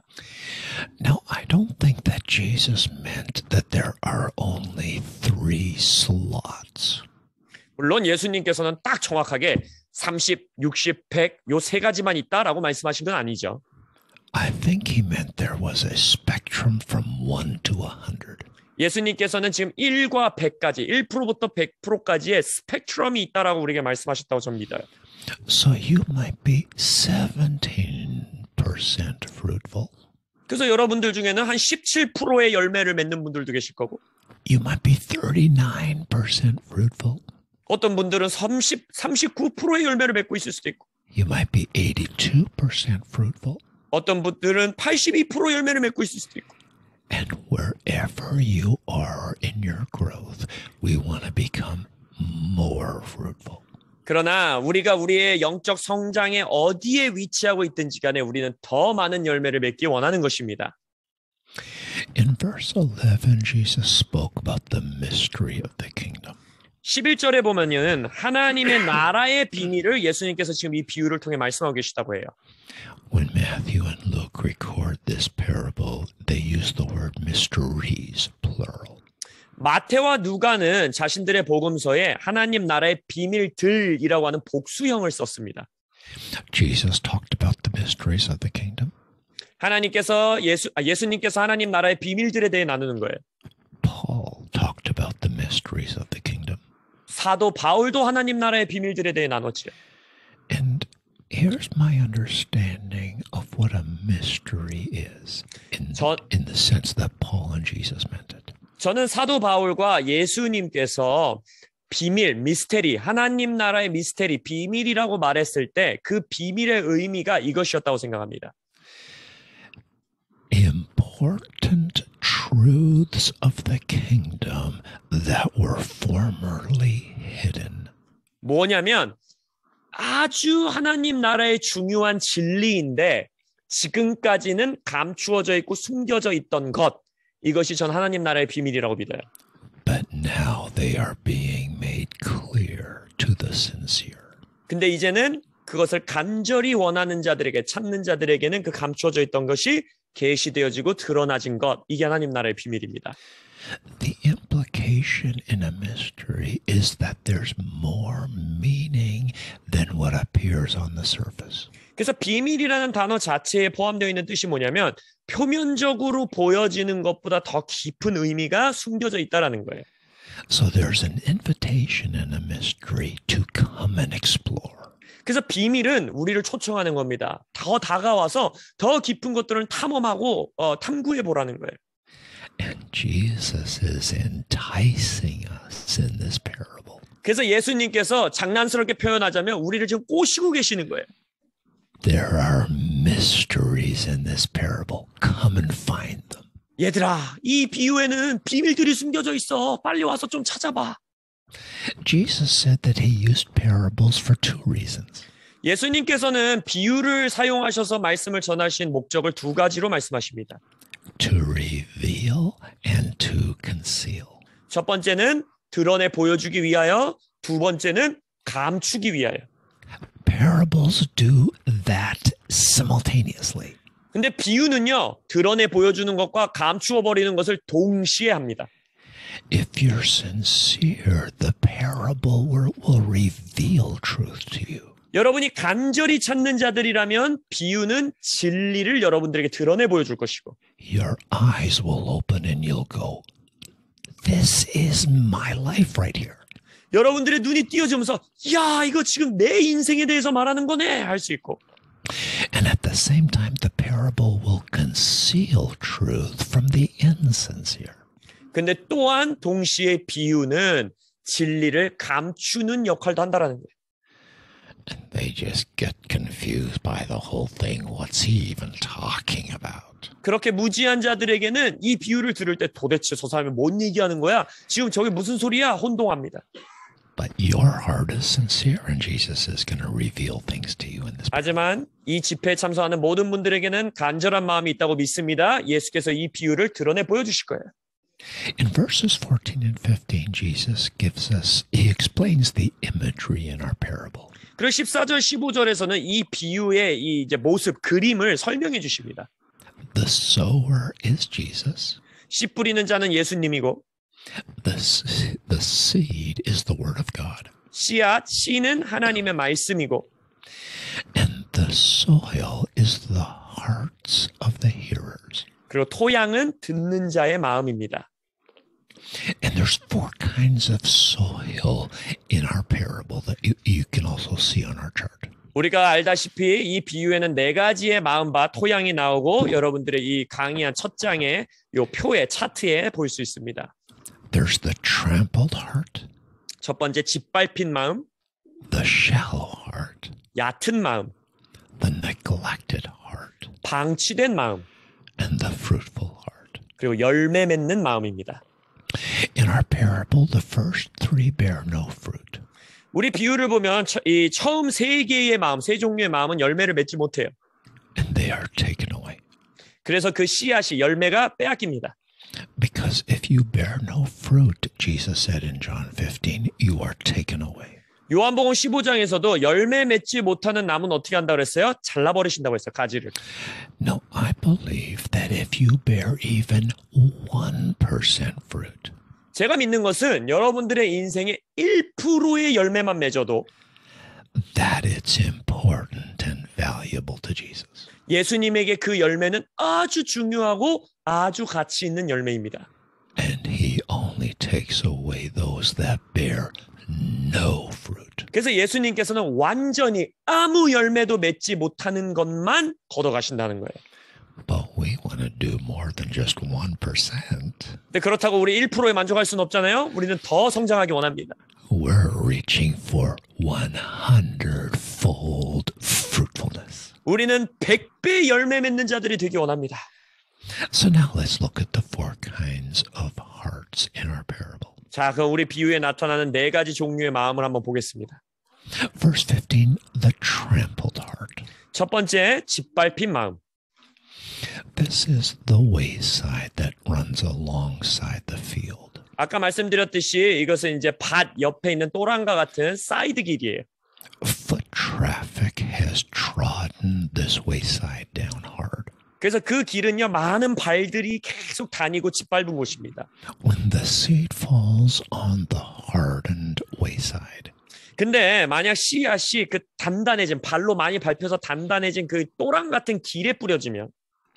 Now, I don't think that Jesus meant that there are only 3 slots. 물론 예수님께서는 딱 정확하게 30, 60, 100 요 세 가지만 있다라고 말씀하신 건 아니죠. I think he meant there was a spectrum from 1 to 100. 예수님께서는 지금 1과 100까지, 1%부터 100%까지의 스펙트럼이 있다라고 우리에게 말씀하셨다고 저는 믿어요. So you might be 17% fruitful. 그래서 여러분들 중에는 한 17%의 열매를 맺는 분들도 계실 거고, You might be 39% fruitful. 어떤 분들은 39%의 열매를 맺고 있을 수도 있고, You might be 82% fruitful. 어떤 분들은 82% 열매를 맺고 있을 수도 있고. And wherever you are in your growth, we want to become more fruitful. 그러나 우리가 우리의 영적 성장에 어디에 위치하고 있든지 간에 우리는 더 많은 열매를 맺기 원하는 것입니다. In verse 11, Jesus spoke about the mystery of the kingdom. 11절에 보면은 하나님의 나라의 비밀을 예수님께서 지금 이 비유를 통해 말씀하고 계시다고 해요. When Matthew and Luke record this parable, they use the word mysteries, plural. 마태와 누가는 자신들의 복음서에 하나님 나라의 비밀들이라고 하는 복수형을 썼습니다. Jesus talked about the mysteries of the kingdom. 예수님께서 하나님 나라의 비밀들에 대해 나누는 거예요. Paul talked about the mysteries of the kingdom. 사도 바울도 하나님 나라의 비밀들에 대해 나눴죠. And here's my understanding of what a mystery is in the sense that Paul and Jesus meant it. 저는 사도 바울과 예수님께서 비밀, 미스테리, 하나님 나라의 미스테리, 비밀이라고 말했을 때 그 비밀의 의미가 이것이었다고 생각합니다. Important truths of the kingdom that were formerly hidden. 뭐냐면 아주 하나님 나라의 중요한 진리인데 지금까지는 감추어져 있고 숨겨져 있던 것, 이것이 전 하나님 나라의 비밀이라고 믿어요. But now they are being made clear to the sincere. 근데 이제는 그것을 간절히 원하는 자들에게, 찾는 자들에게는 그 감추어져 있던 것이 계시되어지고 드러나진 것, 이게 하나님 나라의 비밀입니다. The implication in a mystery is that there's more meaning than what appears on the surface. 그래서 비밀이라는 단어 자체에 포함되어 있는 뜻이 뭐냐면 표면적으로 보여지는 것보다 더 깊은 의미가 숨겨져 있다라는 거예요. So there's an invitation in a mystery to come and explore. 그래서 비밀은 우리를 초청하는 겁니다. 더 다가와서 더 깊은 것들을 탐험하고 탐구해 보라는 거예요. And Jesus is enticing us in this parable. 그래서 예수님께서 장난스럽게 표현하자면 우리를 지금 꼬시고 계시는 거예요. There are mysteries in this parable. Come and find them. 얘들아, 이 비유에는 비밀들이 숨겨져 있어. 빨리 와서 좀 찾아봐. Jesus said that he used parables for 2 reasons. 예수님께서는 비유를 사용하셔서 말씀을 전하신 목적을 2가지로 말씀하십니다. To reveal and to conceal. 첫 번째는 드러내 보여주기 위하여, 2번째는 감추기 위하여. Parables do that simultaneously. 근데 비유는요, 드러내 보여주는 것과 감추어 버리는 것을 동시에 합니다. If you're sincere, the parable will reveal truth to you. 여러분이 간절히 찾는 자들이라면 비유는 진리를 여러분들에게 드러내 보여줄 것이고, Your eyes will open and you'll go, this is my life right here. 여러분들의 눈이 띄어지면서 야, 이거 지금 내 인생에 대해서 말하는 거네 할 수 있고 And at the same time, the parable will conceal truth from the insincere. 근데 또한 동시에 비유는 진리를 감추는 역할도 한다라는 거예요. And they just get confused by the whole thing. What's he even talking about? 그렇게 무지한 자들에게는 이 비유를 들을 때 도대체 저 사람이 뭔 얘기하는 거야? 지금 저게 무슨 소리야? 혼동합니다. But your heart is sincere, and Jesus is going to reveal things to you in this. 하지만 이 집회에 참석하는 모든 분들에게는 간절한 마음이 있다고 믿습니다. 예수께서 이 비유를 드러내 보여주실 거예요. In verses 14 and 15, Jesus he explains the imagery in our parable. 그리고 14절, 15절에서는 이 비유의 이 이제 모습, 그림을 설명해 주십니다. The sower is Jesus. 씨 뿌리는 자는 예수님이고 The seed is the word of God. 씨앗, 씨는 하나님의 말씀이고 And the soil is the hearts of the hearers. 그리고 토양은 듣는 자의 마음입니다. And there's four kinds of soil in our parable that you can also see on our chart. 우리가 알다시피 이 비유에는 네 가지의 마음밭, 토양이 나오고 여러분들의 이 강의한 첫 장의 요 표에, 차트에 볼 수 있습니다. There's the trampled heart, 첫 번째 짓밟힌 마음, the shallow heart, 얕은 마음, the neglected heart, 방치된 마음, and the fruitful heart. 그리고 열매 맺는 마음입니다. In our parable, the first three bear no fruit. 우리 비유를 보면 이 처음 세 개의 마음, 세 종류의 마음은 열매를 맺지 못해요. And they are taken away. 그래서 그 씨앗이 열매가 빼앗깁니다. Because if you bear no fruit, Jesus said in John 15, you are taken away. 요한복음 15장에서도 열매 맺지 못하는 나무는 어떻게 한다고 그랬어요? 잘라버리신다고 했어요. 가지를. No, I believe that if you bear even 1% fruit, 제가 믿는 것은 여러분들의 인생의 1%의 열매만 맺어도 that it's important and valuable to Jesus. 예수님에게 그 열매는 아주 중요하고 아주 가치 있는 열매입니다. And he only takes away those that bear no fruit. 그래서 예수님께서는 완전히 아무 열매도 맺지 못하는 것만 걷어가신다는 거예요. But we want to do more than just 1%. 근데 그렇다고 우리 1%에 만족할 수는 없잖아요. 우리는 더 성장하기 원합니다. We're reaching for 100-fold fruitfulness. 우리는 100배 열매 맺는 자들이 되기 원합니다. So now let's look at the four kinds of hearts in our parable. 자, 그럼 우리 비유에 나타나는 네 가지 종류의 마음을 한번 보겠습니다. Verse 15, the trampled heart. 첫 번째, 짓밟힌 마음. This is the wayside that runs alongside the field. 아까 말씀드렸듯이 이것은 이제 밭 옆에 있는 또랑과 같은 사이드 길이에요. Foot traffic has trodden this wayside down hard. 그래서 그 길은요, 많은 발들이 계속 다니고 짓밟은 곳입니다. When the seed falls on the hardened wayside, 근데 만약 씨앗이 그 단단해진, 발로 많이 밟혀서 단단해진 그 또랑 같은 길에 뿌려지면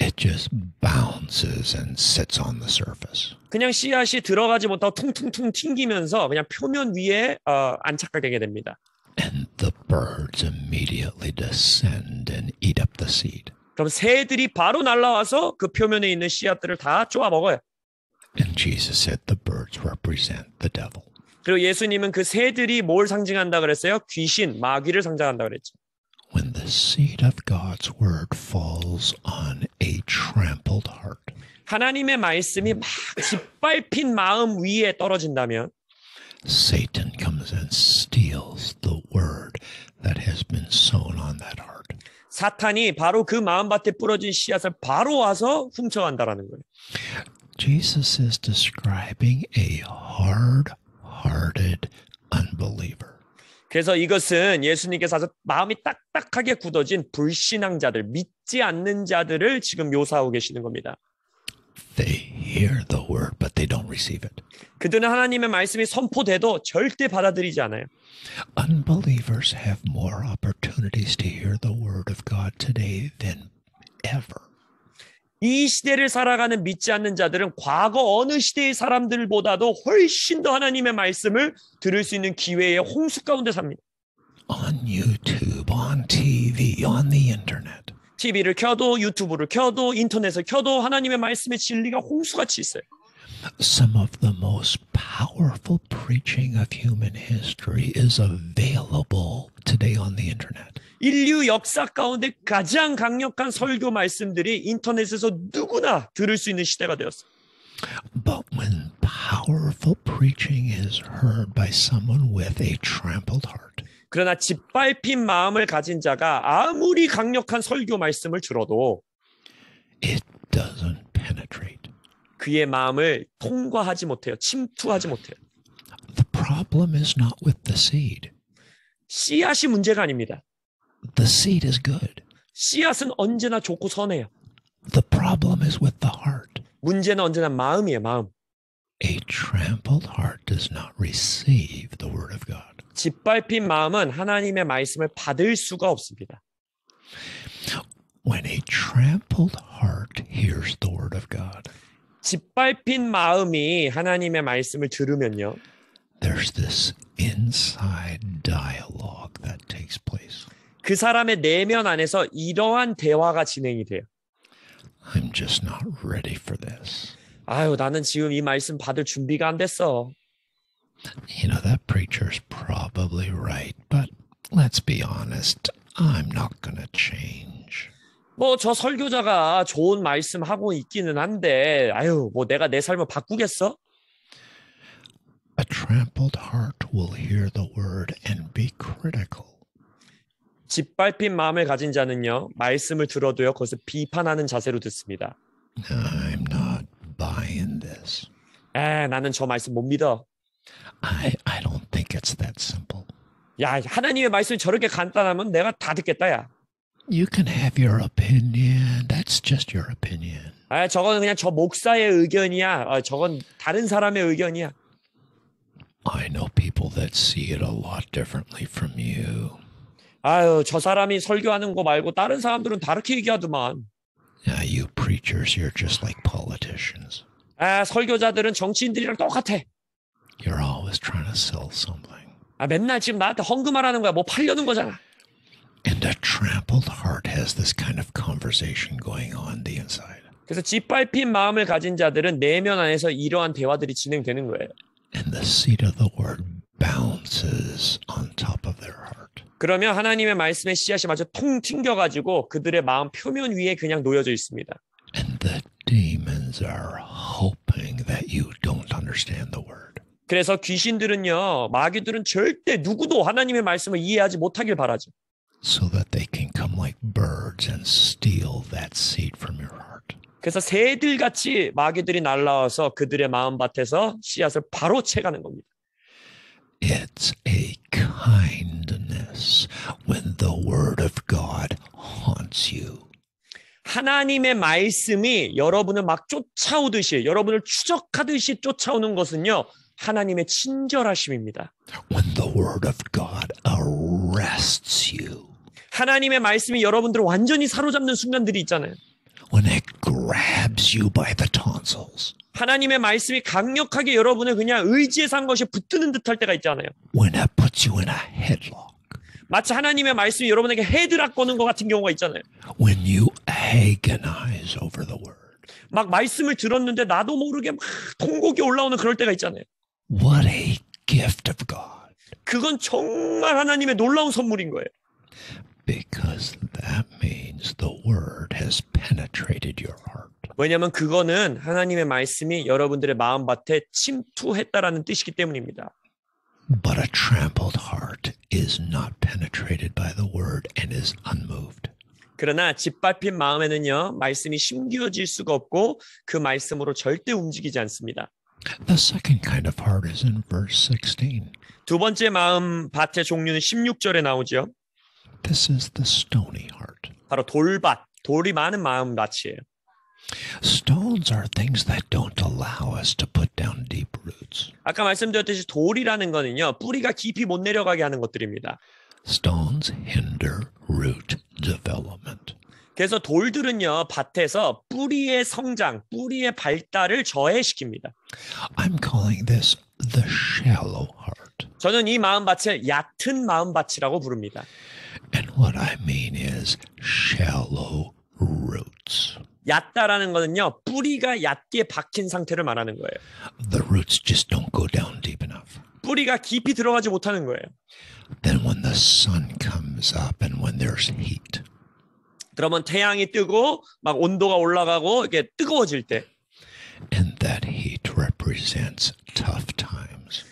it just bounces and sits on the surface. 그냥 씨앗이 들어가지 못하고 퉁퉁퉁 튕기면서 그냥 표면 위에 안착하게 되게 됩니다. And the birds immediately descend and eat up the seed. 그럼 새들이 바로 날아와서 그 표면에 있는 씨앗들을 다 쪼아 먹어요. And Jesus said the birds represent the devil. 그리고 예수님은 그 새들이 뭘 상징한다 그랬어요? 귀신, 마귀를 상징한다 그랬죠. When the seed of God's word falls on a trampled heart, 하나님의 말씀이 막 짓밟힌 마음 위에 떨어진다면 Satan comes and steals the word that has been sown on that heart. 사탄이 바로 그 마음밭에 뿌려진 씨앗을 바로 와서 훔쳐간다라는 거예요. Jesus is describing a hard-hearted unbeliever. 그래서 이것은 예수님께서 아주 마음이 딱딱하게 굳어진 불신앙자들, 믿지 않는 자들을 지금 묘사하고 계시는 겁니다. They hear the word, but they don't receive it. 그들은 하나님의 말씀이 선포돼도 절대 받아들이지 않아요. Unbelievers have more opportunities to hear the word of God today than ever. 이 시대를 살아가는 믿지 않는 자들은 과거 어느 시대의 사람들보다도 훨씬 더 하나님의 말씀을 들을 수 있는 기회의 홍수 가운데 삽니다. On YouTube, on TV, on the internet. TV를 켜도 유튜브를 켜도 인터넷을 켜도 하나님의 말씀의 진리가 홍수같이 있어요. Some of the most powerful preaching of human history is available today on the internet. 인류 역사 가운데 가장 강력한 설교 말씀들이 인터넷에서 누구나 들을 수 있는 시대가 되었어요. But when powerful preaching is heard by someone with a trampled heart, 그러나 짓밟힌 마음을 가진 자가 아무리 강력한 설교 말씀을 들어도 it doesn't penetrate. 그의 마음을 통과하지 못해요. 침투하지 못해요. The problem is not with the seed. 씨앗이 문제가 아닙니다. The seed is good. 씨앗은 언제나 좋고 선해요. The problem is with the heart. 문제는 언제나 마음이에요. 마음. A trampled heart does not receive the word of God. 짓밟힌 마음은 하나님의 말씀을 받을 수가 없습니다. When a trampled heart hears the word of God, 짓밟힌 마음이 하나님의 말씀을 들으면요. there's this inside dialogue that takes place. 그 사람의 내면 안에서 이러한 대화가 진행이 돼요. I'm just not ready for this. 아유, 나는 지금 이 말씀 받을 준비가 안 됐어. You know, that preacher's probably right, but let's be honest, I'm not going to change. 뭐 저 설교자가 좋은 말씀 하고 있기는 한데 아유, 뭐 내가 내 삶을 바꾸겠어? A trampled heart will hear the word and be critical. 짓밟힌 마음을 가진 자는요, 말씀을 들어도요, 그것을 비판하는 자세로 듣습니다. I'm not buying this. 나는 저 말씀 못 믿어. I don't think it's that simple. 야, 하나님의 말씀이 저렇게 간단하면 내가 다 듣겠다, 야. You can have your opinion. That's just your opinion. 저건 그냥 저 목사의 의견이야. 저건 다른 사람의 의견이야. I know people that see it a lot differently from you. 아유, 저 사람이 설교하는 거 말고 다른 사람들은 다르게 얘기하더만. You preachers, you're just like politicians. 설교자들은 정치인들이랑 똑같아. You're always trying to sell something. 맨날 지금 나한테 헌금하라는 거야. 뭐 팔려는 거잖아. And a trampled heart has this kind of conversation going on the inside. 그래서 짓밟힌 마음을 가진 자들은 내면 안에서 이러한 대화들이 진행되는 거예요. And the seed of the word bounces on top of their heart. 그러면 하나님의 말씀의 씨앗이 마저 통 튕겨가지고 그들의 마음 표면 위에 그냥 놓여져 있습니다. And the demons are hoping that you don't understand the word. 그래서 귀신들은요, 마귀들은 절대 누구도 하나님의 말씀을 이해하지 못하길 바라죠. So that they can come like birds and steal that seed from your heart. 그래서 새들같이 마귀들이 날아와서 그들의 마음밭에서 씨앗을 바로 채가는 겁니다. It's a kindness when the word of God haunts you. 하나님의 말씀이 여러분을 막 쫓아오듯이, 여러분을 추적하듯이 쫓아오는 것은요, 하나님의 친절하심입니다. When the word of God arrests you. 하나님의 말씀이 여러분들을 완전히 사로잡는 순간들이 있잖아요. When it grabs you by the tonsils. 하나님의 말씀이 강력하게 여러분을 그냥 의지에서 한 것이 붙드는 듯할 때가 있잖아요. When it puts you in a headlock. 마치 하나님의 말씀이 여러분에게 헤드락 거는 것 같은 경우가 있잖아요. When you agonize over the word. 막 말씀을 들었는데 나도 모르게 막 통곡이 올라오는 그럴 때가 있잖아요. What a gift of God. 그건 정말 하나님의 놀라운 선물인 거예요. Because that means the word has penetrated your heart. 왜냐하면 그거는 하나님의 말씀이 여러분들의 마음밭에 침투했다라는 뜻이기 때문입니다. But a trampled heart is not penetrated by the word and is unmoved. 그러나 짓밟힌 마음에는요, 말씀이 심겨질 수가 없고 그 말씀으로 절대 움직이지 않습니다. The second kind of heart is in verse 16. 두 번째 마음밭의 종류는 16절에 나오죠. This is the stony heart. 바로 돌밭, 돌이 많은 마음밭이에요. Stones are things that don't allow us to put down deep roots. 아까 말씀드렸듯이 돌이라는 거는요, 뿌리가 깊이 못 내려가게 하는 것들입니다. Stones hinder root development. 그래서 돌들은요, 밭에서 뿌리의 성장, 뿌리의 발달을 저해시킵니다. I'm calling this the shallow heart. 저는 이 마음밭을 얕은 마음밭이라고 부릅니다. And what I mean is shallow roots. 얕다라는 거는요, 뿌리가 얕게 박힌 상태를 말하는 거예요. The roots just don't go down deep enough. 뿌리가 깊이 들어가지 못하는 거예요. Then when the sun comes up and when there's heat, 그러면 태양이 뜨고 막 온도가 올라가고 이게 뜨거워질 때, and that heat represents tough times.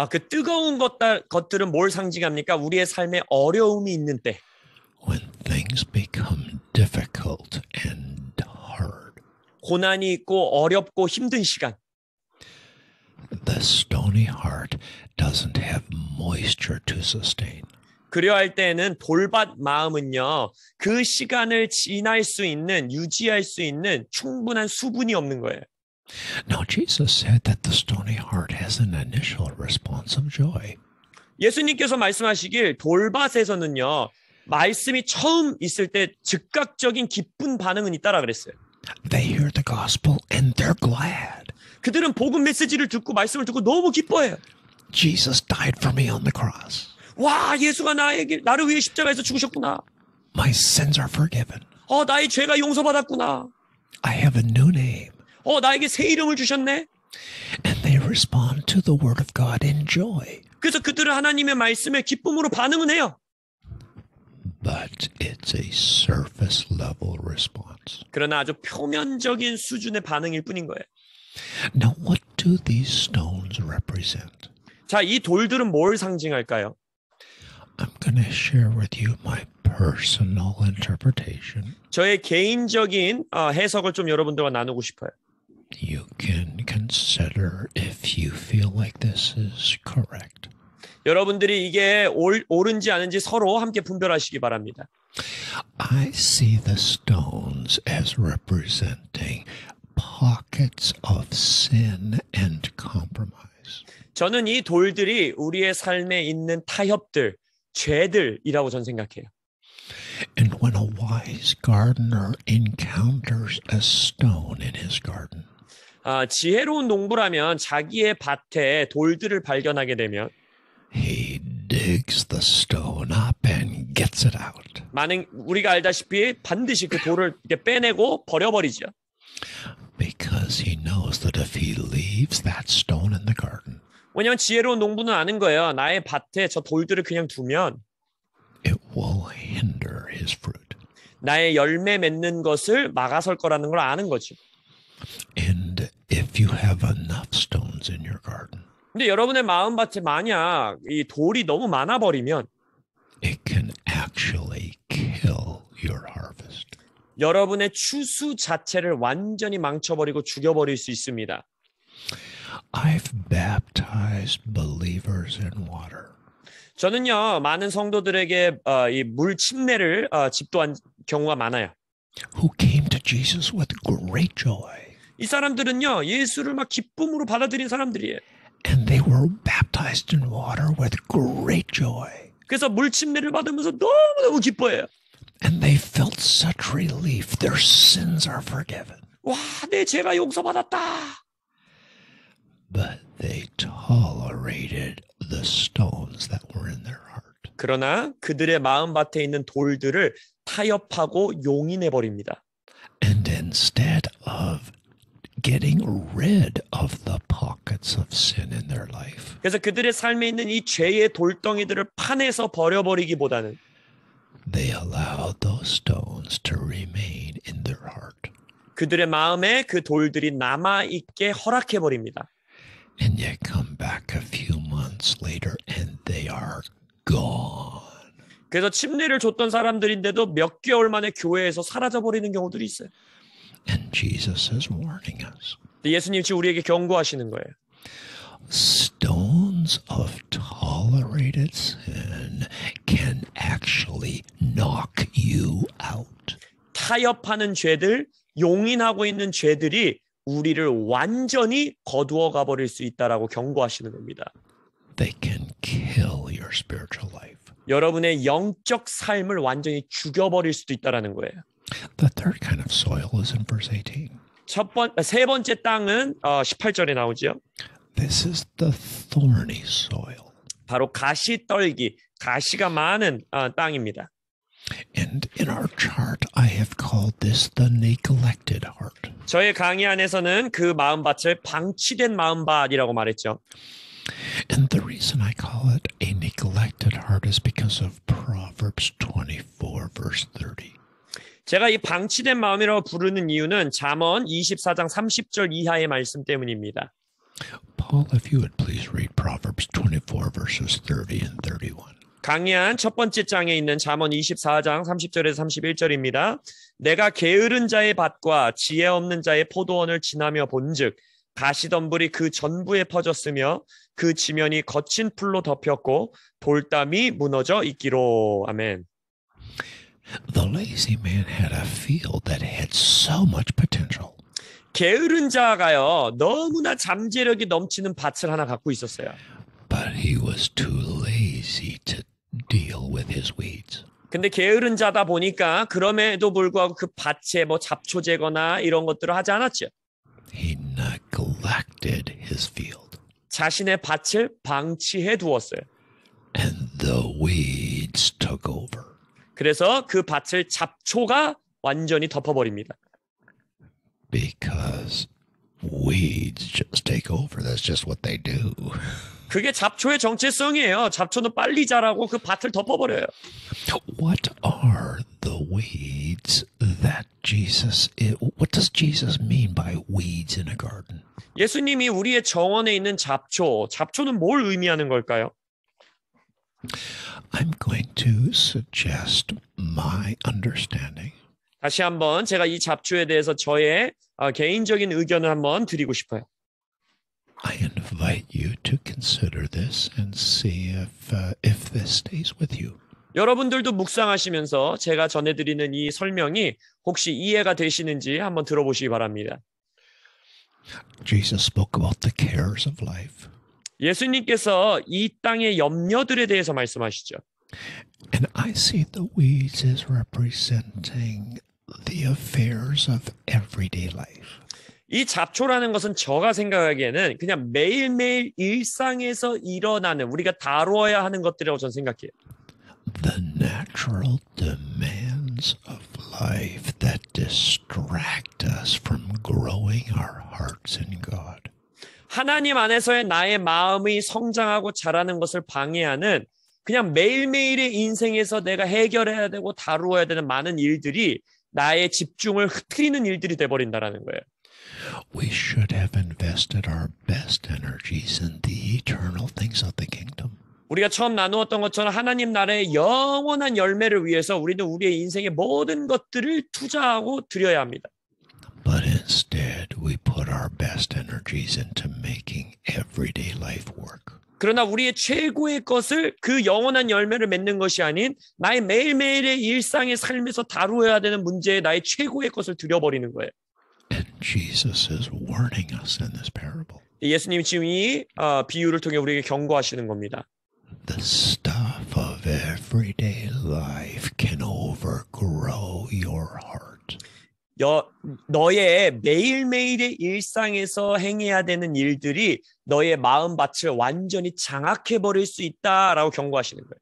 그 뜨거운 것들은 뭘 상징합니까? 우리의 삶에 어려움이 있는 때. When things become difficult and hard, 고난이 있고 어렵고 힘든 시간. the stony heart doesn't have moisture to sustain. 그리할 때에는 돌밭 마음은요, 그 시간을 지날 수 있는, 유지할 수 있는 충분한 수분이 없는 거예요. Now, Jesus said that the stony heart has an initial response of joy. 예수님께서 말씀하시길 돌밭에서는요, 말씀이 처음 있을 때 즉각적인 기쁜 반응은 있다라 그랬어요. They hear the gospel and they're glad. 그들은 복음 메시지를 듣고 말씀을 듣고 너무 기뻐해요. Jesus died for me on the cross. 와, 예수가 나를 위해 십자가에서 죽으셨구나. My sins are forgiven. 나의 죄가 용서받았구나. I have a new name. 나에게 새 이름을 주셨네. And they respond to the word of God in joy. 그래서 그들은 하나님의 말씀에 기쁨으로 반응은 해요. But it's a surface level response. 그러나 아주 표면적인 수준의 반응일 뿐인 거예요. Now, what do these stones represent? 자, 이 돌들은 뭘 상징할까요? I'm going to share with you my personal interpretation. 저의 개인적인 해석을 좀 여러분들과 나누고 싶어요. You can consider if you feel like this is correct. 여러분들이 이게 옳은지 아닌지 서로 함께 분별하시기 바랍니다. I see the stones as representing pockets of sin and compromise. 저는 이 돌들이 우리의 삶에 있는 타협들, 죄들이라고 저는 생각해요. And when a wise gardener encounters a stone in his garden, 지혜로운 농부라면 자기의 밭에 돌들을 발견하게 되면 he digs the stone up and gets it out. 우리가 알다시피 반드시 그 돌을 이렇게 빼내고 버려버리죠. Because he knows that if he leaves that stone in the garden, 왜냐하면 지혜로운 농부는 아는 거예요. 나의 밭에 저 돌들을 그냥 두면 it will hinder his fruit. 나의 열매 맺는 것을 막아설 거라는 걸 아는 거죠. And if you have enough stones in your garden, 근데 여러분의 마음밭에 만약 이 돌이 너무 많아 버리면 it can actually kill your harvest. 여러분의 추수 자체를 완전히 망쳐버리고 죽여버릴 수 있습니다. I've baptized believers in water. 저는요, 많은 성도들에게 이 물 침례를 집도한 경우가 많아요. Who came to Jesus with great joy. 이 사람들은요, 예수를 막 기쁨으로 받아들인 사람들이에요. And they were baptized in water with great joy. 그래서 물 침례를 받으면서 너무너무 기뻐해요. And they felt such relief. Their sins are forgiven. 와, 내 죄가 용서받았다. But they tolerated the stones that were in their heart. 그러나 그들의 마음밭에 있는 돌들을 타협하고 용인해 버립니다. And instead of getting rid of the pockets of sin in their life, 그래서 그들의 삶에 있는 이 죄의 돌덩이들을 파내서 버려버리기보다는 they allowed those stones to remain in their heart. 그들의 마음에 그 돌들이 남아있게 허락해 버립니다. And yet come back a few months later and they are gone. 그래서 침례를 줬던 사람들인데도 몇 개월 만에 교회에서 사라져 버리는 경우들이 있어요. And Jesus is warning us. 예수님 지금 우리에게 경고하시는 거예요. Stones of tolerated sin can actually knock you out. 타협하는 죄들, 용인하고 있는 죄들이 우리를 완전히 거두어 가버릴 수 있다라고 경고하시는 겁니다. They can kill your spiritual life. 여러분의 영적 삶을 완전히 죽여버릴 수도 있다라는 거예요. The third kind of soil is in verse 18. 세 번째 땅은 18절에 나오죠. This is the thorny soil. 바로 가시떨기, 가시가 많은 땅입니다. And in our chart, I have called this the neglected heart. 저의 강의 안에서는 그 마음밭을 방치된 마음밭이라고 말했죠. And the reason I call it a neglected heart is because of Proverbs 24, verse 30. 제가 이 방치된 마음이라고 부르는 이유는 잠언 24장 30절 이하의 말씀 때문입니다. Paul, if you would please read Proverbs 24, verses 30 and 31. 강의한 첫 번째 장에 있는 잠언 24장 30절에서 31절입니다. 내가 게으른 자의 밭과 지혜 없는 자의 포도원을 지나며 본즉 가시덤불이 그 전부에 퍼졌으며 그 지면이 거친 풀로 덮였고 돌담이 무너져 있기로. 아멘. The lazy man had a field that had so much potential. 게으른 자가요, 너무나 잠재력이 넘치는 밭을 하나 갖고 있었어요. But he was too lazy to deal with his weeds. 근데 게으른 자다 보니까 그럼에도 불구하고 그 밭에 뭐 잡초 제거나 이런 것들을 하지 않았죠. He neglected his field. 자신의 밭을 방치해 두었어요. And the weeds took over. 그래서 그 밭을 잡초가 완전히 덮어버립니다. Because weeds just take over. That's just what they do. 그게 잡초의 정체성이에요. 잡초는 빨리 자라고 그 밭을 덮어버려요. What are the weeds that what does Jesus mean by weeds in a garden? 예수님이 우리의 정원에 있는 잡초는 뭘 의미하는 걸까요? I'm going to suggest my understanding. 다시 한번 제가 이 잡초에 대해서 저의 개인적인 의견을 한번 드리고 싶어요. I invite you to consider this and see if this stays with you. 여러분들도 묵상하시면서 제가 전해드리는 이 설명이 혹시 이해가 되시는지 한번 들어보시기 바랍니다. Jesus spoke about the cares of life. 예수님께서 이 땅의 염려들에 대해서 말씀하시죠. And I see the weeds as representing the affairs of everyday life. 이 잡초라는 것은 제가 생각하기에는 그냥 매일매일 일상에서 일어나는 우리가 다루어야 하는 것들이라고 저는 생각해요. The natural demands of life that distract us from growing our hearts in God. 하나님 안에서의 나의 마음이 성장하고 자라는 것을 방해하는 그냥 매일매일의 인생에서 내가 해결해야 되고 다루어야 되는 많은 일들이 나의 집중을 흐트리는 일들이 돼버린다는 거예요. We should have invested our best energies in the eternal things of the kingdom. 우리가 처음 나누었던 것처럼 하나님 나라의 영원한 열매를 위해서 우리는 우리의 인생의 모든 것들을 투자하고 드려야 합니다. But instead, we put our best energies into making everyday life work. 그러나 우리의 최고의 것을 그 영원한 열매를 맺는 것이 아닌 나의 매일매일의 일상의 삶에서 다루어야 되는 문제에 나의 최고의 것을 들여버리는 거예요. And Jesus is warning us in this parable. 예수님이 지금 이 비유를 통해 우리에게 경고하시는 겁니다. The stuff of everyday life can overgrow your heart. 너의 매일매일의 일상에서 행해야 되는 일들이 너의 마음밭을 완전히 장악해버릴 수 있다라고 경고하시는 거예요.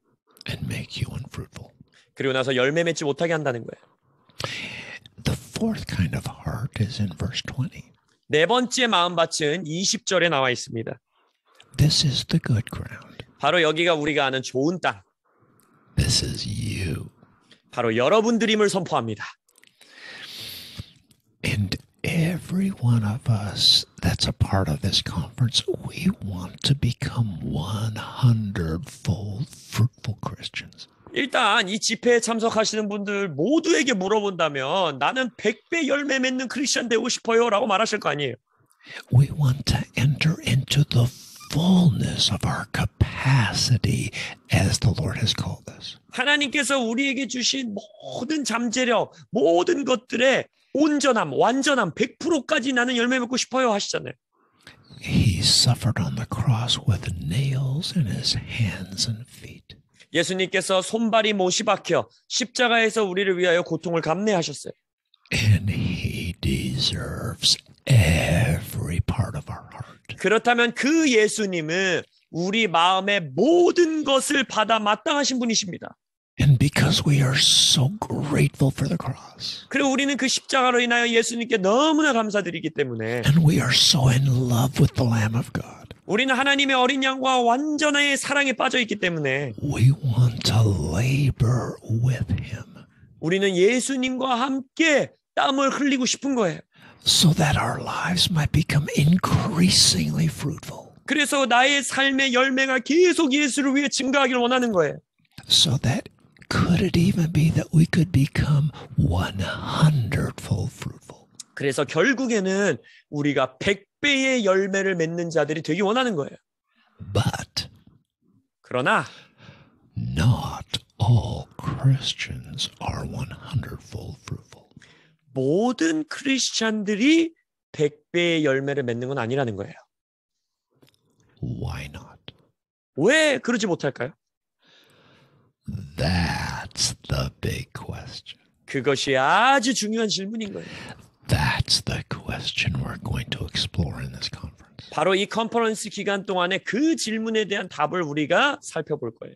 And make you unfruitful. 그리고 나서 열매 맺지 못하게 한다는 거예요. The fourth kind of heart is in verse 20. 네 번째 마음밭은 20절에 나와 있습니다. This is the good ground. 바로 여기가 우리가 아는 좋은 땅. This is you. 바로 여러분들임을 선포합니다. And every one of us that's a part of this conference, we want to become 100-fold fruitful Christians. 일단 이 집회에 참석하시는 분들 모두에게 물어본다면 나는 100배 열매 맺는 크리스천 되고 싶어요 라고 말하실 거 아니에요. We want to enter into the fullness of our capacity as the Lord has called us. 하나님께서 우리에게 주신 모든 잠재력, 모든 것들의 온전함, 완전함, 100%까지 나는 열매 맺고 싶어요 하시잖아요. He suffered on the cross with nails in his hands and feet. 예수님께서 손발이 못이 박혀 십자가에서 우리를 위하여 고통을 감내하셨어요. And he deserves every part of our heart. 그렇다면 그 예수님은 우리 마음의 모든 것을 받아 마땅하신 분이십니다. And because we are so grateful for the cross, 그리고 우리는 그 십자가로 인하여 예수님께 너무나 감사드리기 때문에 and we are so in love with the Lamb of God, 우리는 하나님의 어린 양과 완전한 사랑에 빠져 있기 때문에 we want to labor with him 우리는 예수님과 함께 땀을 흘리고 싶은 거예요. so that our lives might become increasingly fruitful. 그래서 나의 삶의 열매가 계속 예수를 위해 증가하기를 원하는 거예요. So that could it even be that we could become 100-fold fruitful? 그래서 결국에는 우리가 100배의 열매를 맺는 자들이 되기 원하는 거예요. But 그러나 not all Christians are 100-fold fruitful. 모든 크리스찬들이 100배의 열매를 맺는 건 아니라는 거예요. Why not? 왜 그러지 못할까요? That's the big question. 그것이 아주 중요한 질문인 거예요. That's the question we're going to explore in this conference. 바로 이 컨퍼런스 기간 동안에 그 질문에 대한 답을 우리가 살펴볼 거예요.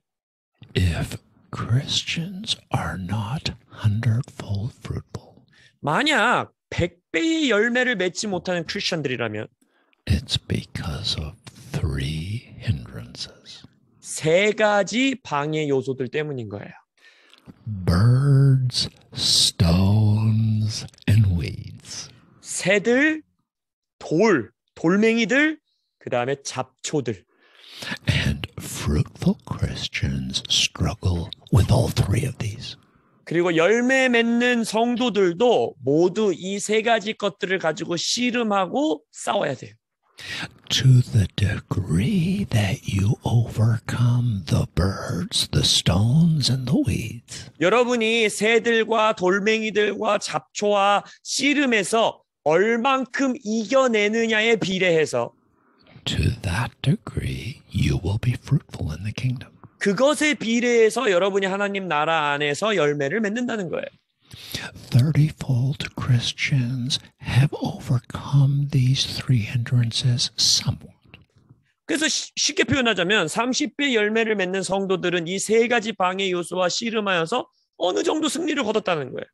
If Christians are not 100-fold fruitful, 만약 100배의 열매를 맺지 못하는 크리스천들이라면 it's because of 3 hindrances. 3가지 방해 요소들 때문인 거예요. Birds, stones, and weeds. 새들, 돌멩이들, 그 다음에 잡초들. And fruitful Christians struggle with all 3 of these. 그리고 열매 맺는 성도들도 모두 이 3가지 것들을 가지고 씨름하고 싸워야 돼요. To the degree that you overcome the birds, the stones, and the weeds, 여러분이 새들과 돌멩이들과 잡초와 씨름에서 얼만큼 이겨내느냐에 비례해서 to that degree you will be fruitful in the kingdom. 그것에 비례해서 여러분이 하나님 나라 안에서 열매를 맺는다는 거예요. 30-fold Christians have overcome these 3 hindrances somewhat. 그래서 쉽게 표현하자면 30배 열매를 맺는 성도들은 이 3가지 방해 요소와 씨름하여서 어느 정도 승리를 거뒀다는 거예요.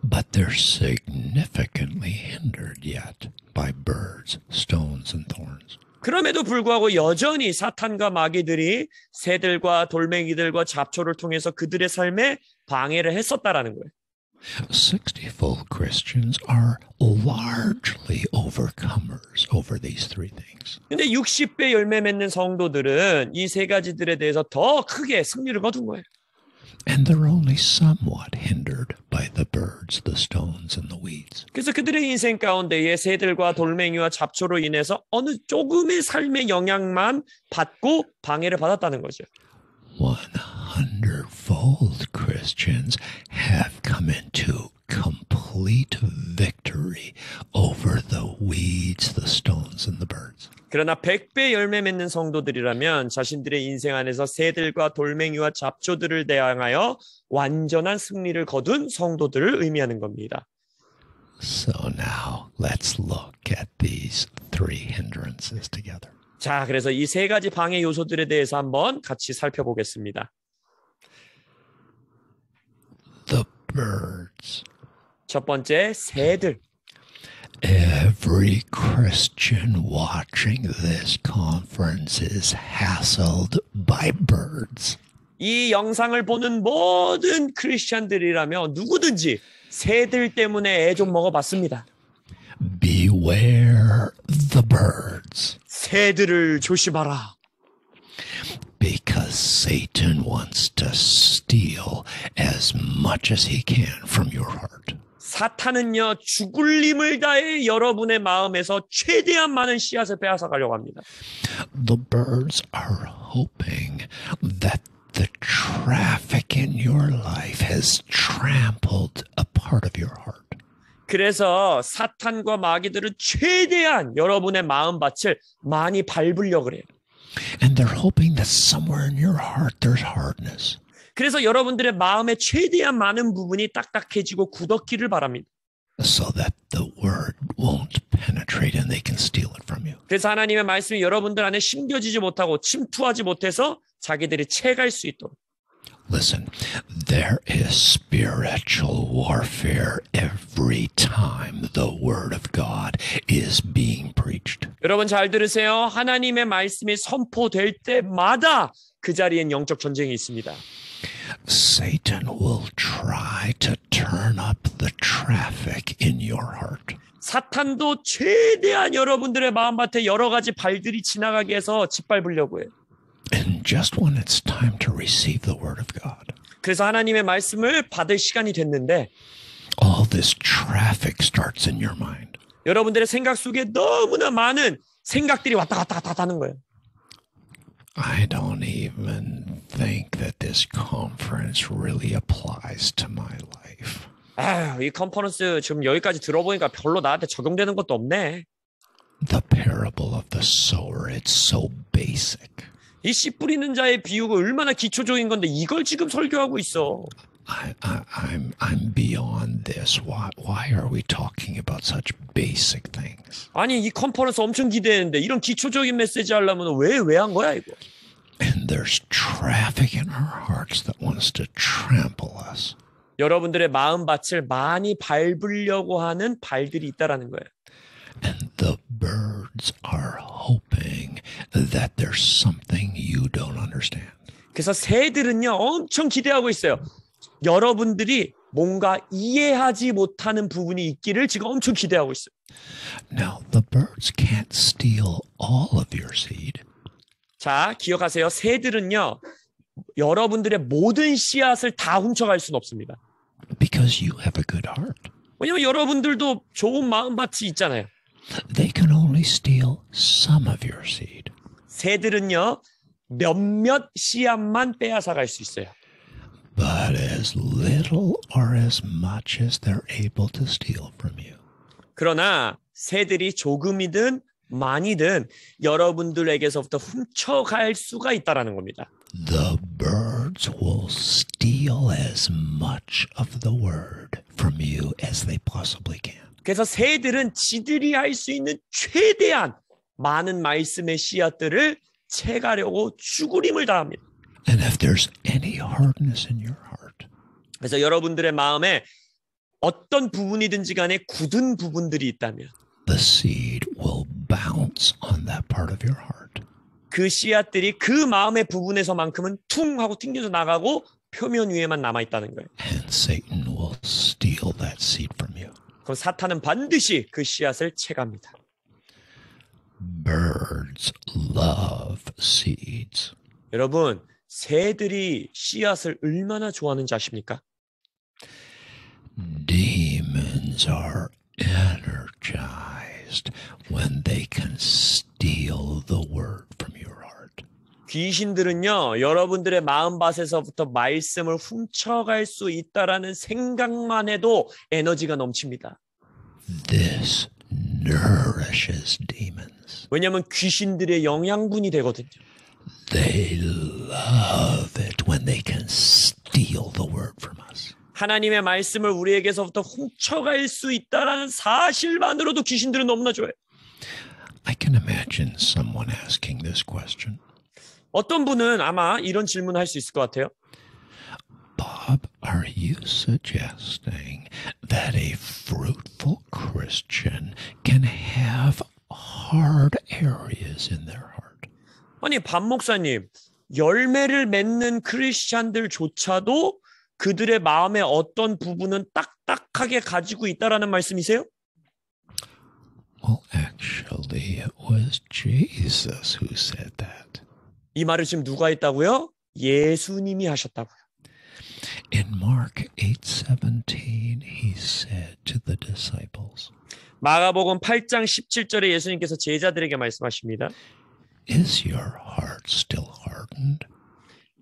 But they're significantly hindered yet by birds, stones, and thorns. 그럼에도 불구하고 여전히 사탄과 마귀들이 새들과 돌멩이들과 잡초를 통해서 그들의 삶에 방해를 했었다라는 거예요. 60-fold Christians are largely overcomers over these 3 things. 근데 60배 열매 맺는 성도들은 이 3가지들에 대해서 더 크게 승리를 거둔 거예요. And they're only somewhat hindered by the birds, the stones, and the weeds. 그래서 그들의 인생 가운데에 새들과 돌멩이와 잡초로 인해서 어느 조금의 삶의 영향만 받고 방해를 받았다는 거죠. 100-fold Christians have come into complete victory over the weeds, the stones, and the birds. 그러나 100배 열매 맺는 성도들이라면 자신들의 인생 안에서 새들과 돌멩이와 잡초들을 대항하여 완전한 승리를 거둔 성도들을 의미하는 겁니다. So now let's look at these 3 hindrances together. 자, 그래서 이 3가지 방해 요소들에 대해서 한번 같이 살펴보겠습니다. The birds. 첫 번째, 새들. Every Christian watching this conference is hassled by birds. 이 영상을 보는 모든 크리스찬들이라면 누구든지 새들 때문에 애 좀 먹어봤습니다. Beware the birds. 새들을 조심하라. Because Satan wants to steal as much as he can from your heart. 사탄은요, 죽을 힘을 다해 여러분의 마음에서 최대한 많은 씨앗을 빼앗아 가려고 합니다. The birds are hoping that the traffic in your life has trampled a part of your heart. 그래서 사탄과 마귀들은 최대한 여러분의 마음밭을 많이 밟으려고 그래요. And they're hoping that somewhere in your heart there's hardness. 그래서 여러분들의 마음에 최대한 많은 부분이 딱딱해지고 굳었기를 바랍니다. So that the word won't penetrate and they can steal it from you. 그래서 하나님의 말씀이 여러분들 안에 심겨지지 못하고 침투하지 못해서 자기들이 채갈 수 있도록. Listen, there is spiritual warfare every time the word of God is being preached. 여러분 잘 들으세요. 하나님의 말씀이 선포될 때마다 그 자리엔 영적 전쟁이 있습니다. Satan will try to turn up the traffic in your heart. 사탄도 최대한 여러분들의 마음밭에 여러 가지 발들이 지나가게 해서 짓밟으려고 해요. And just when it's time to receive the word of God, 그래서 하나님의 말씀을 받을 시간이 됐는데 all this traffic starts in your mind. 여러분들의 생각 속에 너무나 많은 생각들이 왔다 갔다 하는 거예요. I don't even think that this conference really applies to my life. 아유, 이 컨퍼런스 지금 여기까지 들어보니까 별로 나한테 적용되는 것도 없네. The parable of the sower, it's so basic. 이 씨 뿌리는 자의 비유가 얼마나 기초적인 건데 이걸 지금 설교하고 있어. I'm beyond this. Why are we talking about such basic things? 아니 이 컨퍼런스 엄청 기대했는데 이런 기초적인 메시지 하려면 왜 한 거야 이거? And there's traffic in our hearts that wants to trample us. 여러분들의 마음밭을 많이 밟으려고 하는 발들이 있다라는 거예요. And the birds are hoping that there's something you don't understand. 그래서 새들은요 엄청 기대하고 있어요. 여러분들이 뭔가 이해하지 못하는 부분이 있기를 지금 엄청 기대하고 있어요. Now, the birds can't steal all of your seed. 자, 기억하세요. 새들은요 여러분들의 모든 씨앗을 다 훔쳐갈 수는 없습니다. Because you have a good heart. 왜냐하면 여러분들도 좋은 마음밭이 있잖아요. They can only steal some of your seed. 새들은요 몇몇 씨앗만 빼앗아갈 수 있어요. But as little or as much as they're able to steal from you. 그러나 새들이 조금이든 많이든 여러분들에게서부터 훔쳐갈 수가 있다라는 겁니다. The birds will steal as much of the word from you as they possibly can. 그래서 새들은 지들이 할 수 있는 최대한 많은 말씀의 씨앗들을 채가려고 죽으림을 다합니다. And if there's any hardness in your heart, 그래서 여러분들의 마음에 어떤 부분이든지 간에 굳은 부분들이 있다면 the seed will bounce on that part of your heart. 그 씨앗들이 그 마음의 부분에서만큼은 퉁 하고 튕겨져 나가고 표면 위에만 남아있다는 거예요. And Satan will steal that seed from you. 그럼 사탄은 반드시 그 씨앗을 채갑니다. Birds love seeds. 여러분, 새들이 씨앗을 얼마나 좋아하는지 아십니까? Demons are energized when they can steal the word from your heart. 귀신들은요, 여러분들의 마음밭에서부터 말씀을 훔쳐갈 수 있다라는 생각만 해도 에너지가 넘칩니다. This nourishes demons. 왜냐하면 귀신들의 영양분이 되거든요. They love it when they can steal the word from us. 하나님의 말씀을 우리에게서부터 훔쳐갈 수 있다라는 사실만으로도 귀신들은 너무나 좋아해요. I can imagine someone asking this question. 어떤 분은 아마 이런 질문을 할 수 있을 것 같아요. Bob, are you suggesting that a fruitful Christian can have hard areas in their heart? 아니, 반 목사님, 열매를 맺는 크리스찬들조차도 그들의 마음의 어떤 부분은 딱딱하게 가지고 있다라는 말씀이세요? Well, actually, it was Jesus who said that. 이 말을 지금 누가 했다고요? 예수님이 하셨다고요. In Mark 8:17, he said to the disciples, 마가복음 8장 17절에 예수님께서 제자들에게 말씀하십니다. Is your heart still hardened?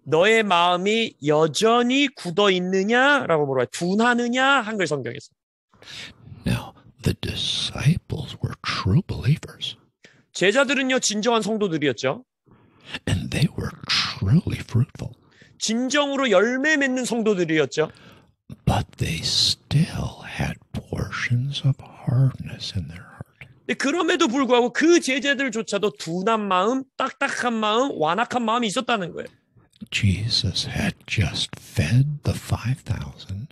너의 마음이 여전히 굳어 있느냐라고 물어요. 둔하느냐? 한글 성경에서. Now, the disciples were true believers. 제자들은요 진정한 성도들이었죠. And they were truly fruitful. 진정으로 열매 맺는 성도들이었죠. But they still had portions of hardness in their heart. 근데 그럼에도 불구하고 그 제자들조차도 둔한 마음, 딱딱한 마음, 완악한 마음이 있었다는 거예요. Jesus had just fed the 5,000.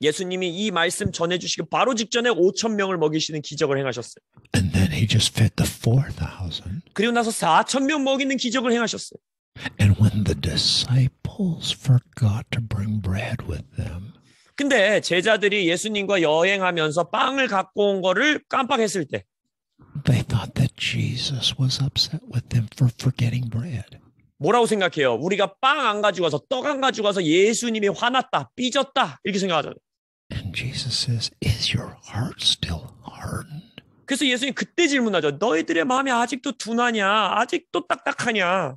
예수님이 이 말씀 전해주시기 바로 직전에 5,000명을 먹이시는 기적을 행하셨어요. And then he just fed the 4,000. 그리고 나서 4,000명 먹이는 기적을 행하셨어요. And when the disciples forgot to bring bread with them, 근데 제자들이 예수님과 여행하면서 빵을 갖고 온 거를 깜빡했을 때 they thought that Jesus was upset with them for forgetting bread. 뭐라고 생각해요? 우리가 빵 안 가지고 와서 떡 안 가지고 와서 예수님이 화났다, 삐졌다 이렇게 생각하잖아요. And Jesus says, is your heart still hardened? 그래서 예수님 그때 질문하죠. 너희들의 마음이 아직도 둔하냐? 아직도 딱딱하냐?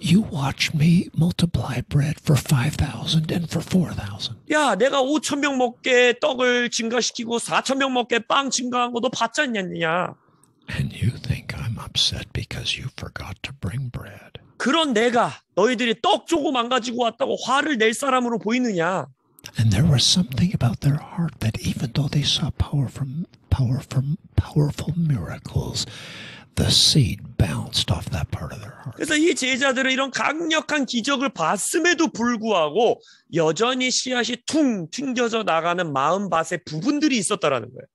You watched me multiply bread for 5,000 and for 4,000. 야, 내가 5,000명 먹게 떡을 증가시키고 4,000명 먹게 빵 증가한 거 너 봤지 않냐? And you think I'm upset because you forgot to bring bread. 그런 내가 너희들이 떡 조금 안 가지고 왔다고 화를 낼 사람으로 보이느냐? And there was something about their heart that even though they saw powerful miracles, the seed bounced off that part of their heart. 그래서 이 제자들은 이런 강력한 기적을 봤음에도 불구하고 여전히 씨앗이 퉁 튕겨져 나가는 마음밭의 부분들이 있었다라는 거예요.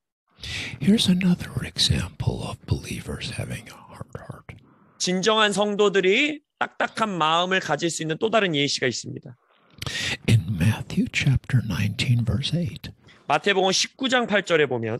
Here's another example of believers having a hard heart. 진정한 성도들이 딱딱한 마음을 가질 수 있는 또 다른 예시가 있습니다. In Matthew chapter 19 verse 8. 마태복음 19장 8절에 보면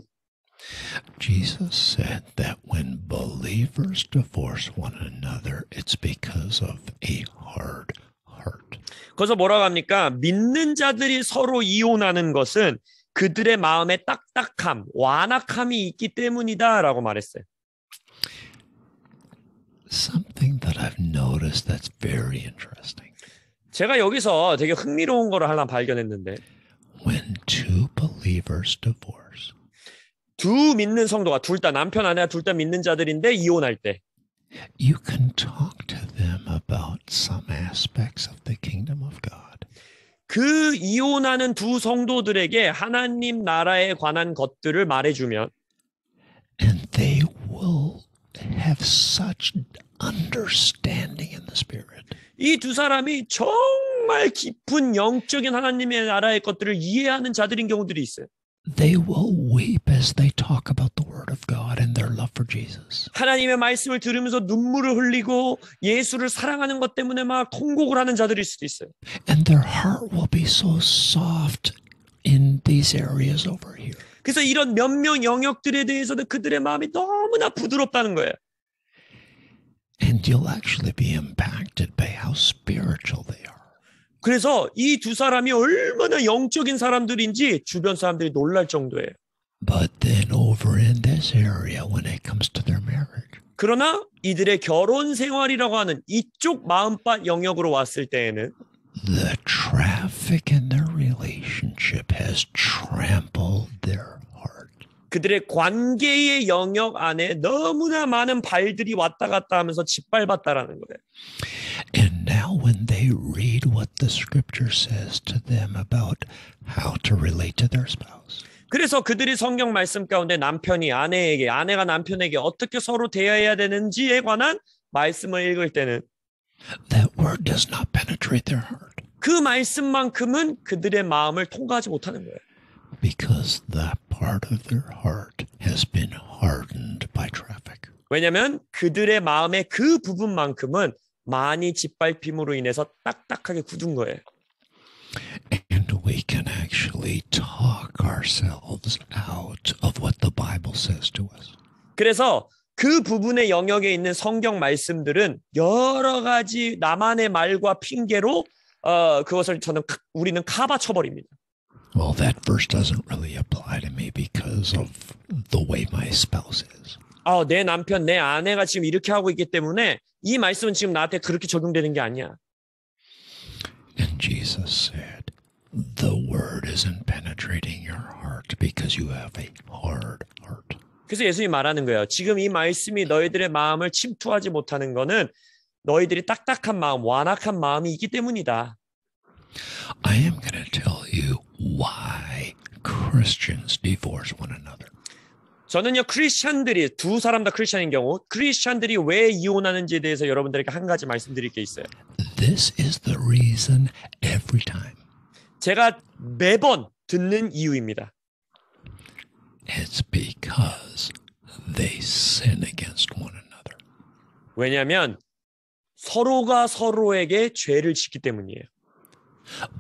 Jesus said that when believers divorce one another, it's because of a hard heart. 거기서 뭐라고 합니까? 믿는 자들이 서로 이혼하는 것은 그들의 마음에 딱딱함, 완악함이 있기 때문이다라고 말했어요. Something that I've noticed that's very interesting. 제가 여기서 되게 흥미로운 거를 하나 발견했는데 When two believers divorce, 두 믿는 성도가 둘 다 남편 아내가 둘 다 믿는 자들인데 이혼할 때 you can talk to them about some aspects of the kingdom of God. 그 이혼하는 두 성도들에게 하나님 나라에 관한 것들을 말해주면 And they will have such understanding in the spirit. 이 두 사람이 정말 깊은 영적인 하나님의 나라의 것들을 이해하는 자들인 경우들이 있어요. They will weep as they talk about the word of God and their love for Jesus. 하나님의 말씀을 들으면서 눈물을 흘리고 예수를 사랑하는 것 때문에 막 통곡을 하는 자들일 수도 있어요. And their heart will be so soft in these areas over here. 그래서 이런 몇몇 영역들에 대해서는 그들의 마음이 너무나 부드럽다는 거예요. And you'll actually be impacted by how spiritual they are. 그래서 이 두 사람이 얼마나 영적인 사람들인지 주변 사람들이 놀랄 정도예요. But then over in this area, when it comes to their marriage, 그러나 이들의 결혼 생활이라고 하는 이쪽 마음밭 영역으로 왔을 때에는 the traffic in their relationship has trampled their heart. 그들의 관계의 영역 안에 너무나 많은 발들이 왔다 갔다 하면서 짓밟았다라는 거예요. And now when they read what the scripture says to them about how to relate to their spouse, 그래서 그들이 성경 말씀 가운데 남편이 아내에게, 아내가 남편에게 어떻게 서로 대해야 되는지에 관한 말씀을 읽을 때는 that word does not penetrate their heart. 그 말씀만큼은 그들의 마음을 통과하지 못하는 거예요. Because that part of their heart has been hardened by traffic. 왜냐하면 그들의 마음의 그 부분만큼은 많이 짓밟힘으로 인해서 딱딱하게 굳은 거예요. And we can actually talk ourselves out of what the Bible says to us. 그래서 그 부분의 영역에 있는 성경 말씀들은 여러 가지 나만의 말과 핑계로 그것을 우리는 카바 쳐버립니다. Well, that verse doesn't really apply to me because of the way my spouse is. 내 남편, 내 아내가 지금 이렇게 하고 있기 때문에 이 말씀은 지금 나한테 그렇게 적용되는 게 아니야. And Jesus said, the word isn't penetrating your heart because you have a hard heart. 그래서 예수님이 말하는 거예요. 지금 이 말씀이 너희들의 마음을 침투하지 못하는 거는 너희들이 딱딱한 마음, 완악한 마음이 있기 때문이다. I am going to tell you why Christians divorce one another. 저는요, 크리스찬들이, 두 사람 다 크리스찬인 경우, 크리스찬들이 왜 이혼하는지에 대해서 여러분들에게 한 가지 말씀드릴 게 있어요. This is the reason every time. 제가 매번 듣는 이유입니다. It's because they sin against one another. 왜냐하면 서로가 서로에게 죄를 짓기 때문이에요.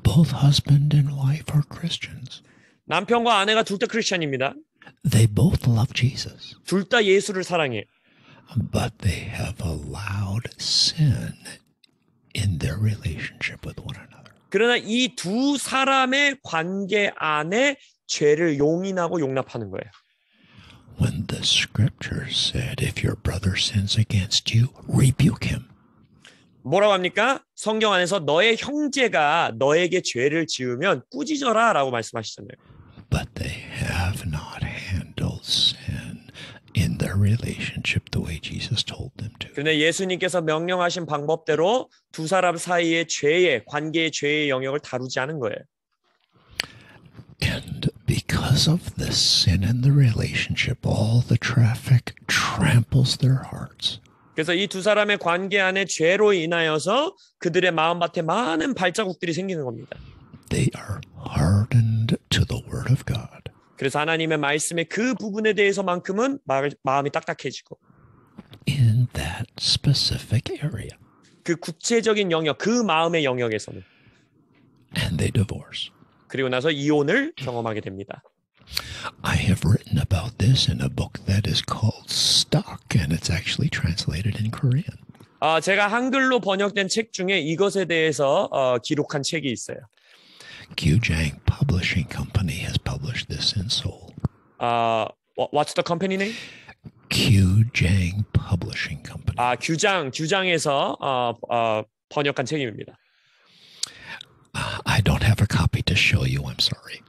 Both husband and wife are Christians. 남편과 아내가 둘 다 크리스찬입니다. They both love Jesus. 둘 다 예수를 사랑해요. But they have allowed sin in their relationship with one another. 그러나 이 두 사람의 관계 안에 죄를 용인하고 용납하는 거예요. When the scripture said, if your brother sins against you, rebuke him. 뭐라고 합니까? 성경 안에서 너의 형제가 너에게 죄를 지으면 꾸짖어라 라고 말씀하시잖아요. But they have not handled sin in their relationship the way Jesus told them to. 그런데 예수님께서 명령하신 방법대로 두 사람 사이의 죄의, 관계의 죄의 영역을 다루지 않은 거예요. And because of the sin in the relationship, all the traffic tramples their hearts. 그래서 이 두 사람의 관계 안에 죄로 인하여서 그들의 마음밭에 많은 발자국들이 생기는 겁니다. They are hardened to the word of God. 그래서 하나님의 말씀의 그 부분에 대해서만큼은 마음이 딱딱해지고 In that specific area. 그 구체적인 영역, 그 마음의 영역에서는 And they divorce. 그리고 나서 이혼을 경험하게 됩니다. I have written about this in a book that is called Stuck, and it's actually translated in Korean. 제가 한글로 번역된 책 중에 이것에 대해서 기록한 책이 있어요. Kyujang Publishing Company has published this in Seoul. What's the company name? Kyujang Publishing Company. 규장에서 번역한 책입니다. I don't have a copy to show you. I'm sorry.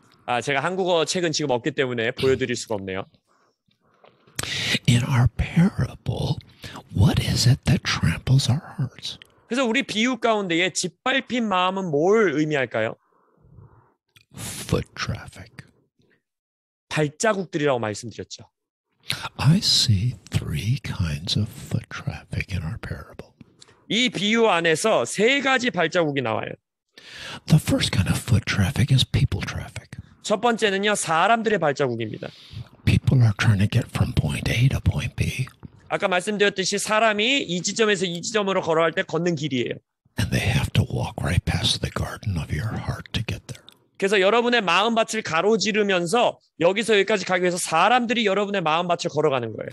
제가 한국어 책은 지금 없기 때문에 보여드릴 수가 없네요. In our parable, what is it that tramples our hearts? 그래서 우리 비유 가운데에 짓밟힌 마음은 뭘 의미할까요? Foot traffic. 발자국들이라고 말씀드렸죠. I see three kinds of foot traffic in our parable. 이 비유 안에서 세 가지 발자국이 나와요. The first kind of foot traffic is people traffic. 첫 번째는요, 사람들의 발자국입니다. People are trying to get from point A to point B. 아까 말씀드렸듯이 사람이 이 지점에서 이 지점으로 걸어갈 때 걷는 길이에요. And they have to walk right past the garden of your heart to get there. 그래서 여러분의 마음밭을 가로지르면서 여기서 여기까지 가기 위해서 사람들이 여러분의 마음밭을 걸어가는 거예요.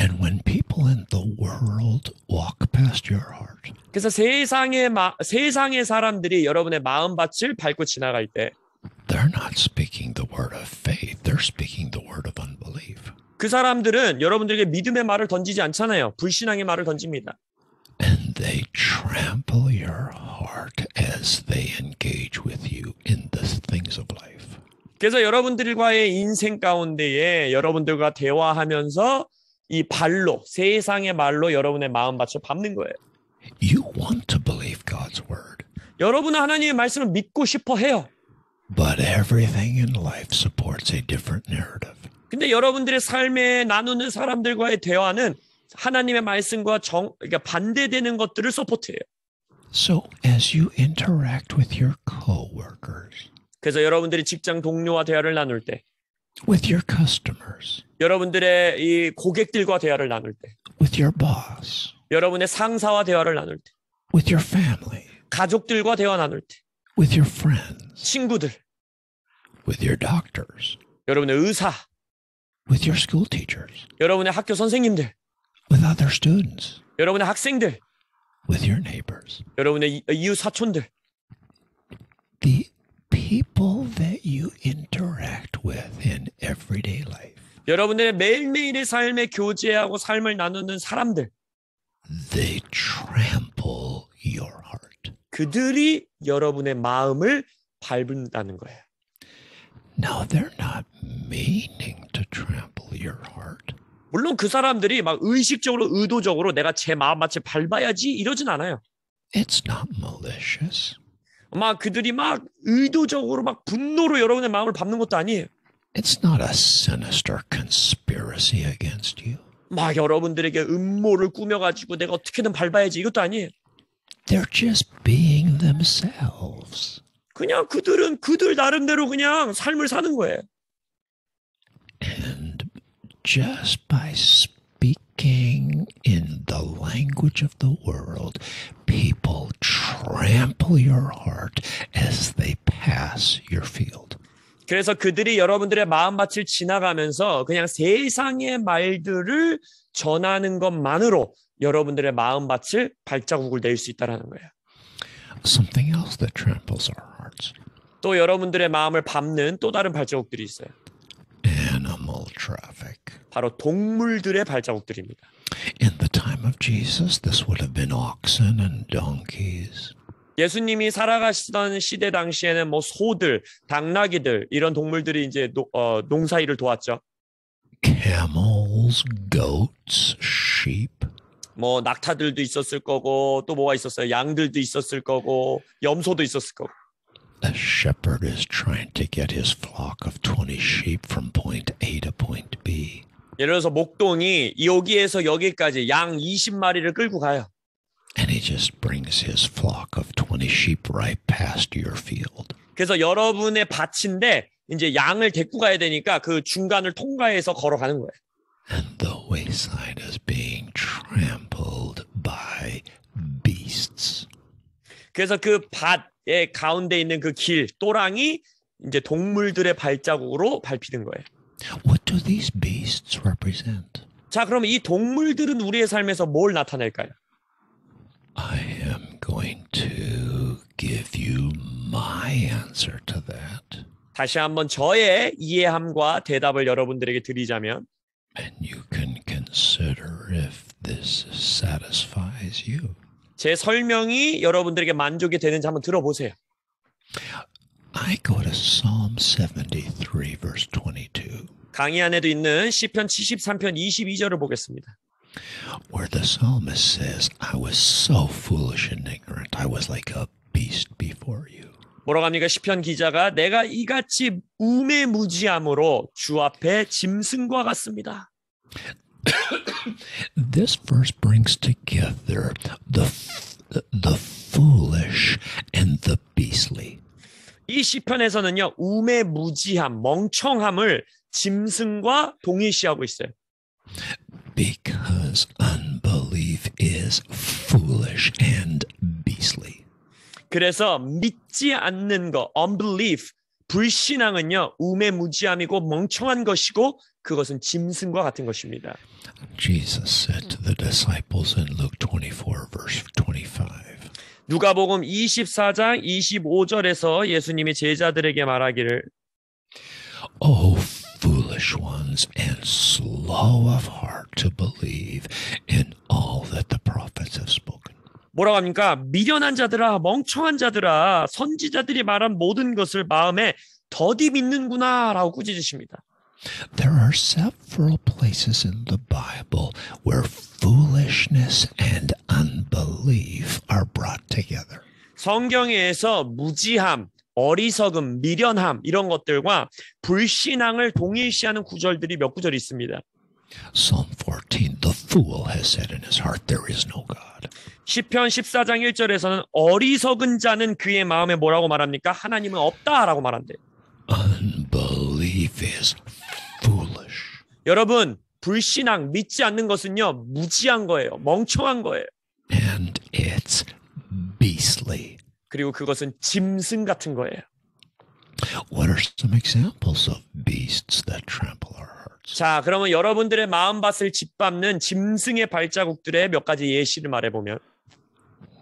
And when people in the world walk past your heart, 그래서 세상의 사람들이 여러분의 마음밭을 밟고 지나갈 때 they're not speaking the word of faith. They're speaking the word of unbelief. 그 사람들은 여러분들에게 믿음의 말을 던지지 않잖아요. 불신앙의 말을 던집니다. And they trample your heart as they engage with you in the things of life. 그래서 여러분들과의 인생 가운데에 여러분들과 대화하면서 이 발로, 세상의 말로 여러분의 마음밭을 밟는 거예요. You want to believe God's word. 여러분은 하나님의 말씀을 믿고 싶어 해요. But everything in life supports a different narrative. 근데 여러분들의 삶에 나누는 사람들과의 대화는 하나님의 말씀과 그러니까 반대되는 것들을 서포트해요. So as you interact with your coworkers, 그래서 여러분들이 직장 동료와 대화를 나눌 때, with your customers, 여러분들의 이 고객들과 대화를 나눌 때, with your boss, 여러분의 상사와 대화를 나눌 때, with your family, 가족들과 대화 나눌 때, with your friends, 친구들, with your doctors, 여러분의 의사, with your school teachers, 여러분의 학교 선생님들, with other students, 여러분의 학생들, with your neighbors. 여러분의 이웃 사촌들, The people that you interact with in everyday life. 여러분들의 매일매일의 삶에 교제하고 삶을 나누는 사람들, They trample your heart. 그들이 여러분의 마음을 밟는다는 거예요. Now they're not meaning to trample your heart. 물론 그 사람들이 막 의식적으로 의도적으로 내가 제 마음밭을 밟아야지 이러진 않아요. It's not malicious. 막 그들이 막 의도적으로 막 분노로 여러분의 마음을 밟는 것도 아니에요. It's not a sinister conspiracy against you. 막 여러분들에게 음모를 꾸며가지고 내가 어떻게든 밟아야지 이것도 아니에요. They're just being themselves. 그냥 그들은 그들 나름대로 그냥 삶을 사는 거예요. And just by speaking in the language of the world, people trample your heart as they pass your field. 그래서 그들이 여러분들의 마음밭을 지나가면서 그냥 세상의 말들을 전하는 것만으로 여러분들의 마음밭을 발자국을 낼 수 있다는 거예요. Something else that tramples our hearts. 또 여러분들의 마음을 밟는 또 다른 발자국들이 있어요. Animal traffic. 바로 동물들의 발자국들입니다. In the time of Jesus, this would have been oxen and donkeys. 예수님이 살아가시던 시대 당시에는 뭐 소들, 당나귀들 이런 동물들이 이제 농사일을 도왔죠. Camels, goats, sheep. 뭐 낙타들도 있었을 거고 또 뭐가 있었어요? 양들도 있었을 거고 염소도 있었을 거고. A shepherd is trying to get his flock of 20 sheep from point A to point B. 예를 들어서 목동이 여기에서 여기까지 양 20마리를 끌고 가요. And he just brings his flock of 20 sheep right past your field. 그래서 여러분의 밭인데 이제 양을 데리고 가야 되니까 그 중간을 통과해서 걸어가는 거예요. And the wayside is being trampled by beasts. 그래서 그 밭의 가운데 있는 그 길, 또랑이 이제 동물들의 발자국으로 밟히는 거예요. What do these beasts represent? 자, 그럼 이 동물들은 우리의 삶에서 뭘 나타낼까요? I am going to give you my answer to that. 다시 한번 저의 이해함과 대답을 여러분들에게 드리자면 And you can consider if this satisfies you. 제 설명이 여러분들에게 만족이 되는지 한번 들어보세요. I go to Psalm 73 verse 22. 강의 안에도 있는 시편 73편 22절을 보겠습니다. Where the psalmist says, I was so foolish and ignorant. I was like a beast before you. 뭐라고 합니까? 시편 기자가 내가 이같이 우매무지함으로 주 앞에 짐승과 같습니다. This verse brings together the foolish and the beastly. 이 시편에서는요, 우매무지함, 멍청함을 짐승과 동일시하고 있어요. Because unbelief is foolish and beastly. 그래서 믿지 않는 거, unbelief, 불신앙은요, 우매무지함이고 멍청한 것이고 그것은 짐승과 같은 것입니다. Jesus said to the disciples in Luke 24 verse 25. 누가복음 24장 25절에서 예수님이 제자들에게 말하기를 O foolish ones and slow of heart to believe in all that the prophets have spoken. 뭐라고 합니까? 미련한 자들아, 멍청한 자들아, 선지자들이 말한 모든 것을 마음에 더디 믿는구나 라고 꾸짖으십니다. There are several places in the Bible where foolishness and unbelief are brought together. 성경에서 무지함, 어리석음, 미련함 이런 것들과 불신앙을 동일시하는 구절들이 몇 구절 있습니다. Psalm 14, the fool has said in his heart, there is no God. 시편 14장 1절에서는 어리석은 자는 그의 마음에 뭐라고 말합니까? 하나님은 없다라고 말한대요. Unbelief is foolish. 여러분, 불신앙, 믿지 않는 것은요, 무지한 거예요. 멍청한 거예요. And it's beastly. 그리고 그것은 짐승 같은 거예요. What are some examples of beasts that trample our hearts? 자, 그러면 여러분들의 마음밭을 짓밟는 짐승의 발자국들의 몇 가지 예시를 말해보면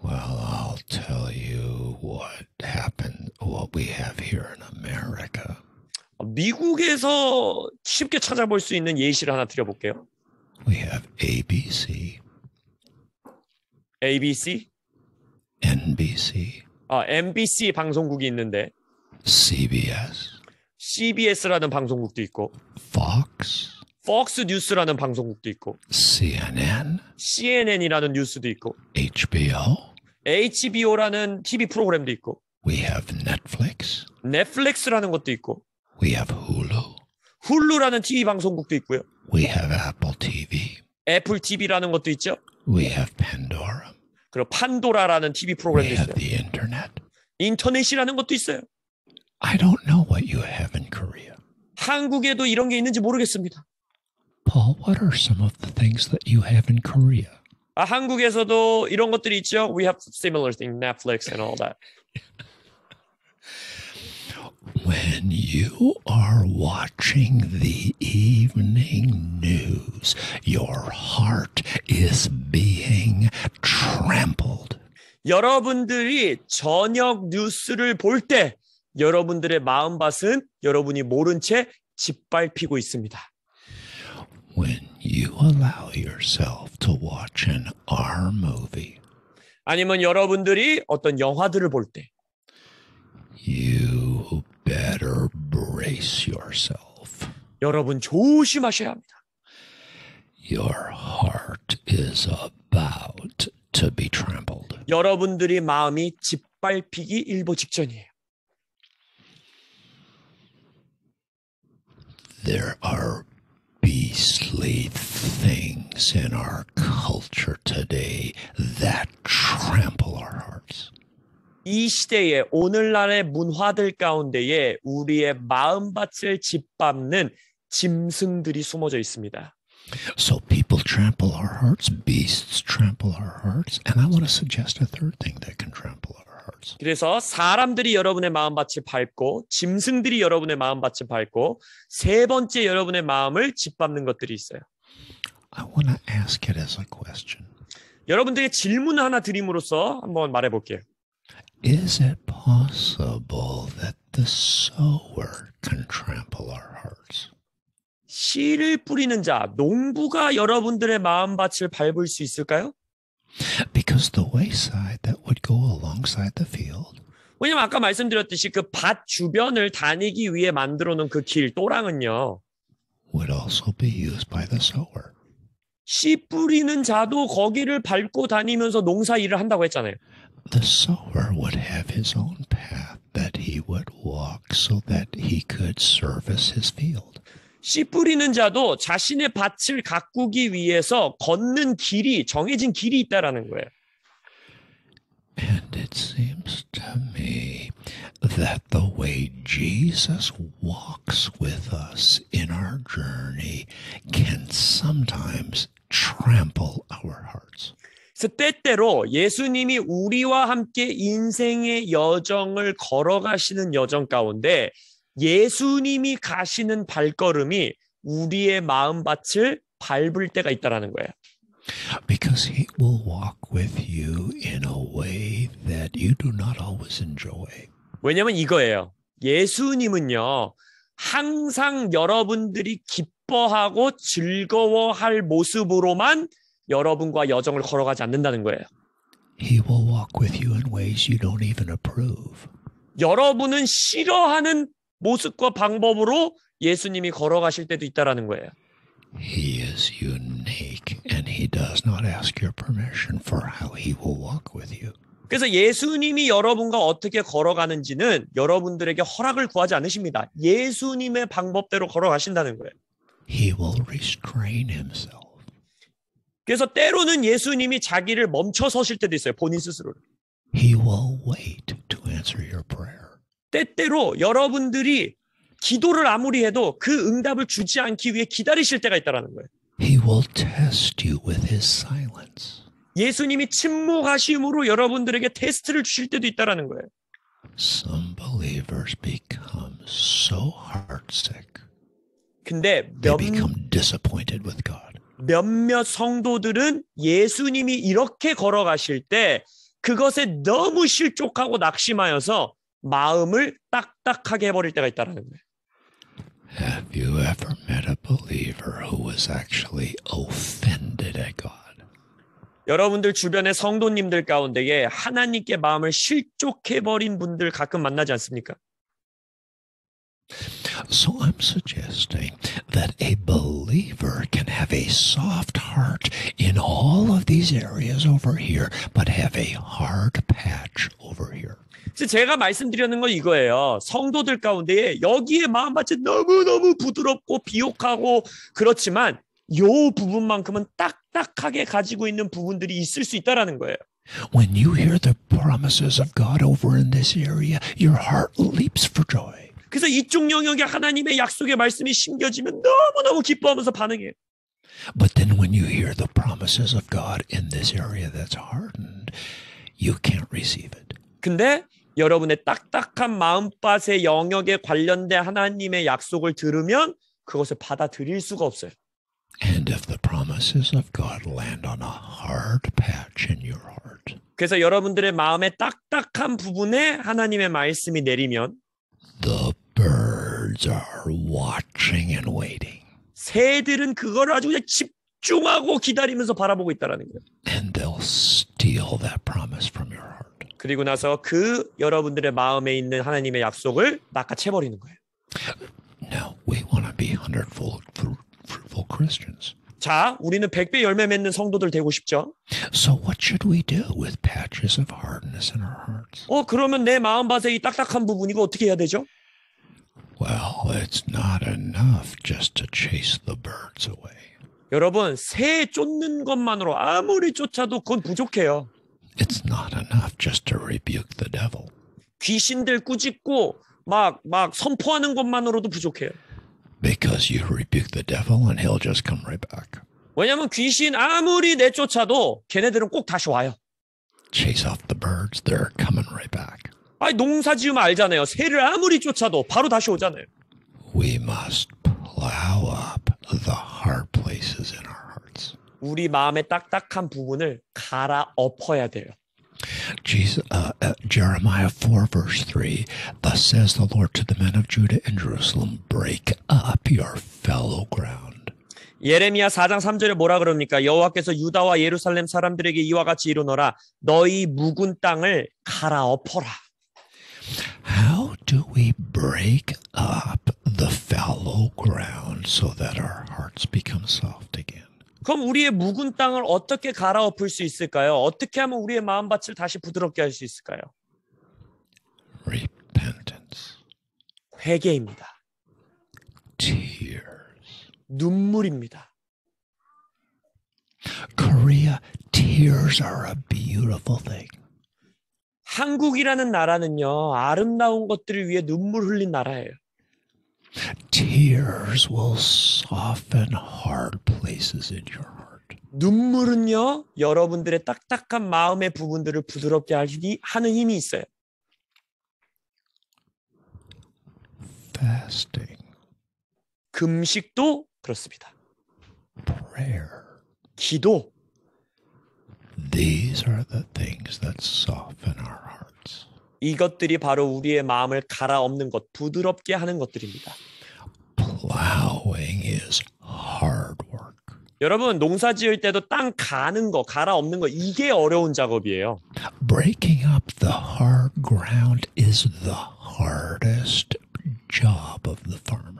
Well, I'll tell you what happened, what we have here in America. 미국에서 쉽게 찾아볼 수 있는 예시를 하나 드려볼게요. We have ABC, ABC, NBC, MBC 방송국이 있는데 CBS, CBS라는 방송국도 있고 Fox, 폭스 뉴스라는 방송국도 있고 CNN, CNN이라는 뉴스도 있고 HBO. HBO라는 TV 프로그램도 있고 We have Netflix. 넷플릭스라는 것도 있고 We have Hulu. 훌루라는 TV 방송국도 있고요. We have Apple TV. 애플 TV라는 것도 있죠. We have Pandora. 그리고 판도라라는 TV We 프로그램도 have 있어요. the internet. 인터넷이라는 것도 있어요. I don't know what you have in Korea. 한국에도 이런 게 있는지 모르겠습니다. Paul, what are some of the things that you have in Korea? 한국에서도 이런 것들이 있죠. We have similar things, Netflix and all that. When you are watching the evening news, your heart is being trampled. 여러분들이 저녁 뉴스를 볼 때 여러분들의 마음밭은 여러분이 모른 채 짓밟히고 있습니다. When you allow yourself to watch an R movie, 아니면 여러분들이 어떤 영화들을 볼 때 you better brace yourself. 여러분 조심하셔야 합니다. Your heart is about to be trampled. 여러분들이 마음이 짓밟히기 일보 직전이에요. There are beastly things in our culture today that trample our hearts. 이 시대에 오늘날의 문화들 가운데에 우리의 마음밭을 짓밟는 짐승들이 숨어져 있습니다. So people trample our hearts, beasts trample our hearts, and I want to suggest a third thing that can trample our hearts. 그래서 사람들이 여러분의 마음밭을 밟고 짐승들이 여러분의 마음밭을 밟고 세 번째 여러분의 마음을 짓밟는 것들이 있어요. I want to ask it as a question. 여러분들에게 질문 하나 드림으로써 한번 말해볼게요. Is it possible that the sower can trample our hearts? 씨를 뿌리는 자, 농부가 여러분들의 마음밭을 밟을 수 있을까요? Because the wayside that would go alongside the field 왜냐면 아까 말씀드렸듯이 그 밭 주변을 다니기 위해 만들어 놓은 그 길, 또랑은요. would also be used by the sower. 씨 뿌리는 자도 거기를 밟고 다니면서 농사 일을 한다고 했잖아요. The sower would have his own path that he would walk so that he could service his field. 씨 뿌리는 자도 자신의 밭을 가꾸기 위해서 걷는 길이, 정해진 길이 있다라는 거예요. And it seems to me that the way Jesus walks with us in our journey can sometimes trample our hearts. 그래서 때때로 예수님이 우리와 함께 인생의 여정을 걸어가시는 여정 가운데 예수님이 가시는 발걸음이 우리의 마음밭을 밟을 때가 있다라는 거예요. Because he will walk with you in a way that you do not always enjoy. 왜냐면 이거예요. 예수님은요, 항상 여러분들이 기뻐하고 즐거워할 모습으로만 여러분과 여정을 걸어가지 않는다는 거예요. He will walk with you in ways you don't even approve. 여러분은 싫어하는 모습과 방법으로 예수님이 걸어가실 때도 있다라는 거예요. He is unique and he does not ask your permission for how he will walk with you. 그래서 예수님이 여러분과 어떻게 걸어가는지는 여러분들에게 허락을 구하지 않으십니다. 예수님의 방법대로 걸어가신다는 거예요. He will restrain himself. 그래서 때로는 예수님이 자기를 멈춰 서실 때도 있어요. 본인 스스로를. He will wait to answer your prayer. 때때로 여러분들이 기도를 아무리 해도 그 응답을 주지 않기 위해 기다리실 때가 있다는 거예요. He will test you with his silence. 예수님이 침묵하심으로 여러분들에게 테스트를 주실 때도 있다는 거예요. Some believers become so heartsick. 근데 They become disappointed with God. 몇몇 성도들은 예수님이 이렇게 걸어가실 때 그것에 너무 실족하고 낙심하여서 마음을 딱딱하게 해버릴 때가 있다는 거예요. Have you ever met a believer who was actually offended at God? 여러분들 주변의 성도님들 가운데에 하나님께 마음을 실족해버린 분들 가끔 만나지 않습니까? So I'm suggesting that a believer can have a soft heart in all of these areas over here, but have a hard patch over here. 제가 말씀드리는 건 이거예요. 성도들 가운데에 여기에 마음밭이 너무너무 부드럽고 비옥하고 그렇지만 요 부분만큼은 딱딱하게 가지고 있는 부분들이 있을 수 있다라는 거예요. When you hear the promises of God over in this area, your heart leaps for joy. 그래서 이쪽 영역에 하나님의 약속의 말씀이 심겨지면 너무너무 기뻐하면서 반응해요. But then when you hear the promises of God in this area that's hardened, you can't receive it. 근데 여러분의 딱딱한 마음밭의 영역에 관련된 하나님의 약속을 들으면 그것을 받아들일 수가 없어요. And if the promises of God land on a hard patch in your heart, 그래서 여러분들의 마음의 딱딱한 부분에 하나님의 말씀이 내리면 the birds are watching and waiting. 새들은 그걸 아주 그냥 집중하고 기다리면서 바라보고 있다라는 거예요. And they'll steal that promise from your heart. 그리고 나서 그 여러분들의 마음에 있는 하나님의 약속을 낚아채버리는 거예요. Now, we want to be 100-fold fruitful Christians. 자, 우리는 100배 열매 맺는 성도들 되고 싶죠? So what should we do with patches of hardness in our hearts? 그러면 내 마음밭에 이 딱딱한 부분 이거 어떻게 해야 되죠? Well, it's not enough just to chase the birds away. 여러분, 새 쫓는 것만으로 아무리 쫓아도 그건 부족해요. It's not enough just to rebuke the devil. 귀신들 꾸짖고 막 선포하는 것만으로도 부족해요. Because you rebuke the devil and he'll just come right back. 왜냐하면 귀신 아무리 내쫓아도 걔네들은 꼭 다시 와요. Chase off the birds, they're coming right back. 아니 농사 지으면 알잖아요. 새를 아무리 쫓아도 바로 다시 오잖아요. We must plow up the hard places in our hearts. 우리 마음의 딱딱한 부분을 갈아 엎어야 돼요. Jeremiah 4 verse 3, Thus says the Lord to the men of Judah and Jerusalem, break up your fallow ground. 예레미야 4장 3절에 뭐라 그럽니까? 여호와께서 유다와 예루살렘 사람들에게 이와 같이 이르노라. 너희 묵은 땅을 갈아 엎어라. How do we break up the fallow ground so that our hearts become soft again? 그럼 우리의 묵은 땅을 어떻게 갈아엎을 수 있을까요? 어떻게 하면 우리의 마음밭을 다시 부드럽게 할 수 있을까요? Repentance. 회개입니다. Tears. 눈물입니다. Korea, tears are a beautiful thing. 한국이라는 나라는요, 아름다운 것들을 위해 눈물 흘린 나라예요. Tears will soften hard places in your heart. 눈물은요, 여러분들의 딱딱한 마음의 부분들을 부드럽게 하는 힘이 있어요. Fasting. 금식도 그렇습니다. Prayer. 기도. These are the things that soften our hearts. 이것들이 바로 우리의 마음을 갈아엎는 것, 부드럽게 하는 것들입니다. Plowing is hard work. 여러분, 농사 지을 때도 땅 가는 거, 갈아엎는 거, 이게 어려운 작업이에요. Breaking up the hard ground is the hardest job of the farmer.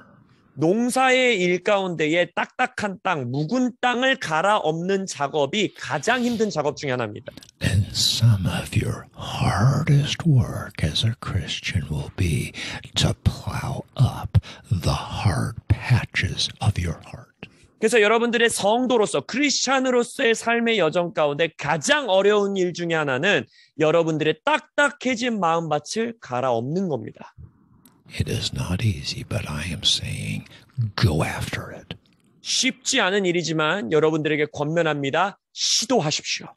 농사의 일 가운데에 딱딱한 땅, 묵은 땅을 갈아엎는 작업이 가장 힘든 작업 중에 하나입니다. And some of your hardest work as a Christian will be to plow up the hard patches of your heart. 그래서 여러분들의 성도로서 크리스찬으로서의 삶의 여정 가운데 가장 어려운 일 중에 하나는 여러분들의 딱딱해진 마음밭을 갈아엎는 겁니다. It is not easy, but I am saying go after it. 쉽지 않은 일이지만 여러분들에게 권면합니다. 시도하십시오.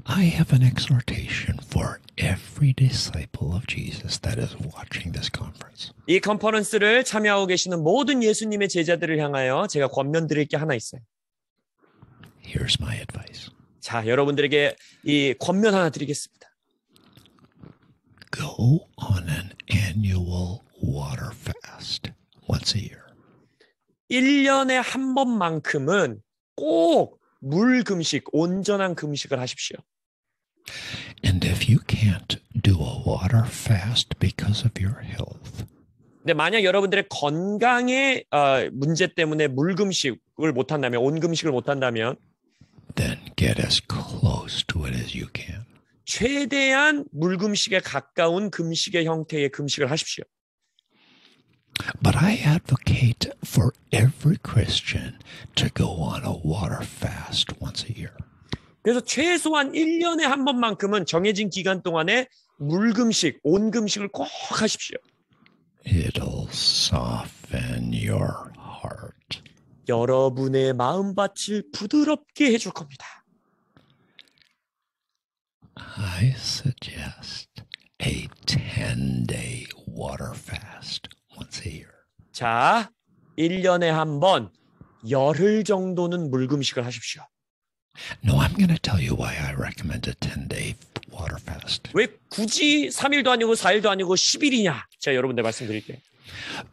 I have an exhortation for every disciple of Jesus that is watching this conference. 이 컨퍼런스를 참여하고 계시는 모든 예수님의 제자들을 향하여 제가 권면드릴 게 하나 있어요. Here's my advice. 자, 여러분들에게 이 권면 하나 드리겠습니다. Go on an annual water fast once a year. 1년에 한 번만큼은 꼭 물 금식, 온전한 금식을 하십시오. And if you can't do a water fast because of your health, 근데 만약 여러분들의 건강의 문제 때문에 물금식을 못한다면, 온금식을 못한다면 then get as close to it as you can. 최대한 물금식에 가까운 금식의 형태의 금식을 하십시오. But I advocate for every Christian to go on a water fast once a year. 그래서 최소한 1년에 한 번만큼은 정해진 기간 동안에 물금식, 온금식을 꼭 하십시오. It'll soften your heart. 여러분의 마음밭을 부드럽게 해줄 겁니다. I suggest a 10-day water fast once a year. 자, 1년에 한 번 열흘 정도는 물금식을 하십시오. No, I'm going to tell you why I recommend a 10-day water fast. 왜 굳이 3일도 아니고 4일도 아니고 10일이냐? 제가 여러분들 말씀드릴게요.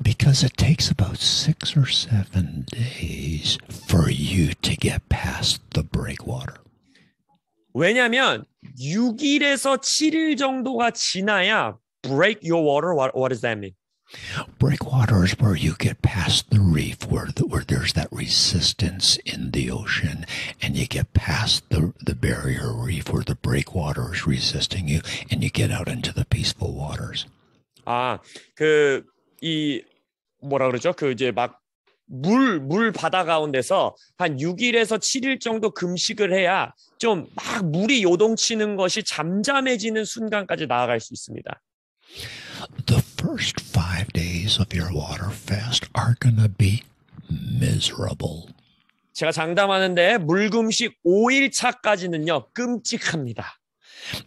Because it takes about 6 or 7 days for you to get past the breakwater. 왜냐하면 6일에서 7일 정도가 지나야 break your water. What does that mean? Breakwater is where you get past the reef, where there's that resistance in the ocean, and you get past the barrier reef where the breakwater is resisting you, and you get out into the peaceful waters. 뭐라 그러죠? 이제 막 물 바다 가운데서 한 6일에서 7일 정도 금식을 해야 좀 막 물이 요동치는 것이 잠잠해지는 순간까지 나아갈 수 있습니다. The first 5 days of your water fast are gonna be miserable. 제가 장담하는데 물금식 5일 차까지는요 끔찍합니다.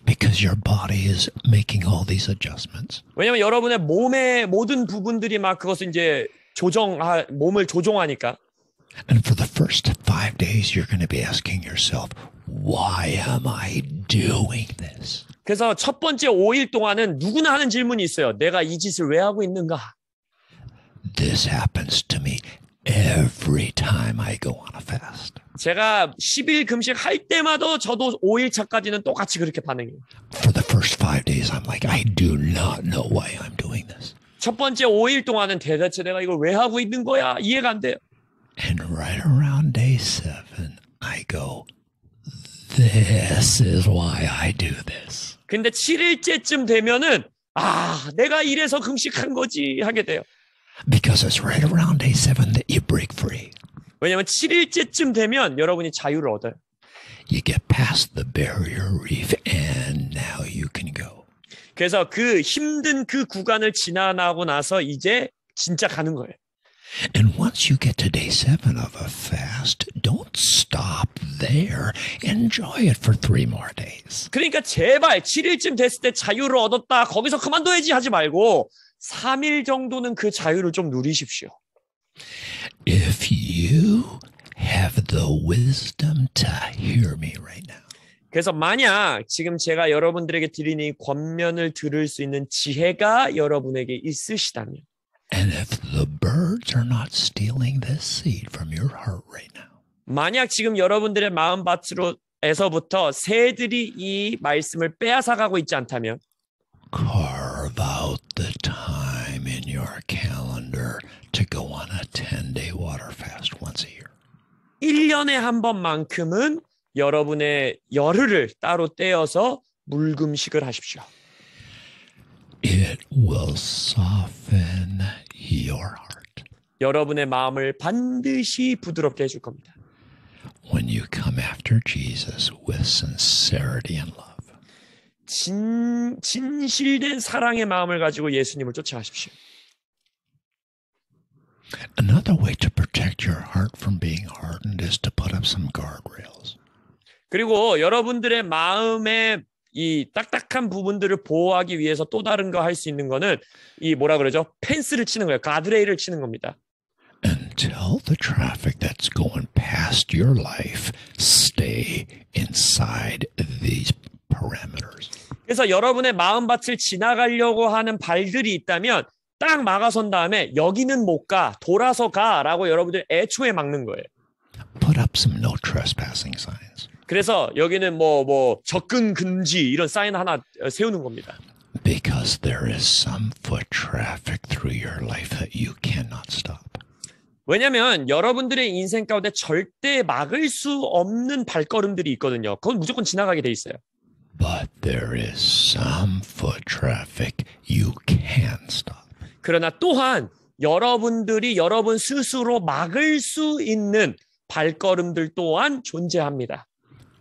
Because your body is making all these adjustments. 왜냐면 여러분의 몸의 모든 부분들이 막 그것을 이제 몸을 조종하니까. And for the first 5 days, you're going to be asking yourself, why am I doing this? 그래서 첫 번째 5일 동안은 누구나 하는 질문이 있어요. 내가 이 짓을 왜 하고 있는가? This happens to me every time I go on a fast. 제가 10일 금식 할 때마다 저도 5일 차까지는 똑같이 그렇게 반응해요. For the first 5 days, I'm like, I do not know why I'm doing this. 첫 번째 5일 동안은 대체 내가 이걸 왜 하고 있는 거야? 이해가 안 돼요. And right around day 7, I go, this is why I do this. 근데 7일째쯤 되면은 내가 이래서 금식한 거지 하게 돼요. Because it's right around day 7 that you break free. 왜냐하면 7일째쯤 되면 여러분이 자유를 얻어요. You get past the barrier reef and now you can go. 그래서 그 힘든 그 구간을 지나고 나서 이제 진짜 가는 거예요. And once you get to day 7 of a fast, don't stop there. Enjoy it for 3 more days. 그러니까 제발 7일쯤 됐을 때 자유를 얻었다. 거기서 그만둬야지 하지 말고 3일 정도는 그 자유를 좀 누리십시오. If you have the wisdom to hear me right now. 그래서 만약 지금 제가 여러분들에게 드리는 이 권면을 들을 수 있는 지혜가 여러분에게 있으시다면 And if the birds are not stealing this seed from your heart right now. 만약 지금 여러분들의 마음밭으로에서부터 새들이 이 말씀을 빼앗아가고 있지 않다면 Carve out the time in your calendar to go on a 10-day water fast once a year. 1년에 한 번만큼은 여러분의 열흘을 따로 떼어서 물금식을 하십시오. It will soften your heart. 여러분의 마음을 반드시 부드럽게 해줄 겁니다. When you come after Jesus with sincerity and love. 진실된 사랑의 마음을 가지고 예수님을 쫓아가십시오. Another way to protect your heart from being hardened is to put up some guardrails. 그리고 여러분들의 마음의 이 딱딱한 부분들을 보호하기 위해서 또 다른 거 할 수 있는 거는 이 뭐라 그러죠? 펜스를 치는 거예요. 가드레일을 치는 겁니다. And tell the traffic that's going past your life, stay inside these parameters. 그래서 여러분의 마음밭을 지나가려고 하는 발들이 있다면 딱 막아선 다음에 여기는 못 가, 돌아서 가라고 여러분들 애초에 막는 거예요. Put up some no trespassing signs. 그래서 여기는 뭐 접근 금지 이런 사인 하나 세우는 겁니다. Because there is some foot traffic through your life that you cannot stop. 왜냐하면 여러분들의 인생 가운데 절대 막을 수 없는 발걸음들이 있거든요. 그건 무조건 지나가게 돼 있어요. But there is some foot traffic you can stop. 그러나 또한 여러분들이 여러분 스스로 막을 수 있는 발걸음들 또한 존재합니다.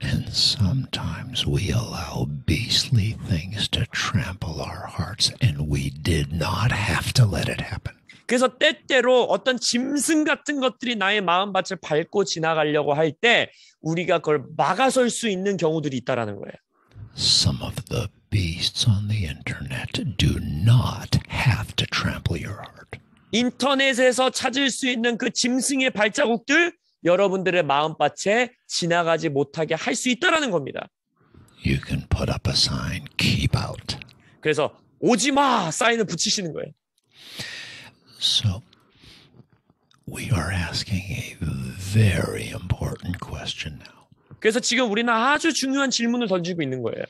And sometimes we allow beastly things to trample our hearts, and we did not have to let it happen. 그래서 때때로 어떤 짐승 같은 것들이 나의 마음밭을 밟고 지나가려고 할 때 우리가 그걸 막아설 수 있는 경우들이 있다라는 거예요. Some of the beasts on the internet do not have to trample your heart. 인터넷에서 찾을 수 있는 그 짐승의 발자국들 여러분들의 마음밭에 지나가지 못하게 할 수 있다라는 겁니다. You can put up a sign, keep out. 그래서 오지 마 사인을 붙이시는 거예요. So, we are asking a very important question now. 그래서 지금 우리는 아주 중요한 질문을 던지고 있는 거예요.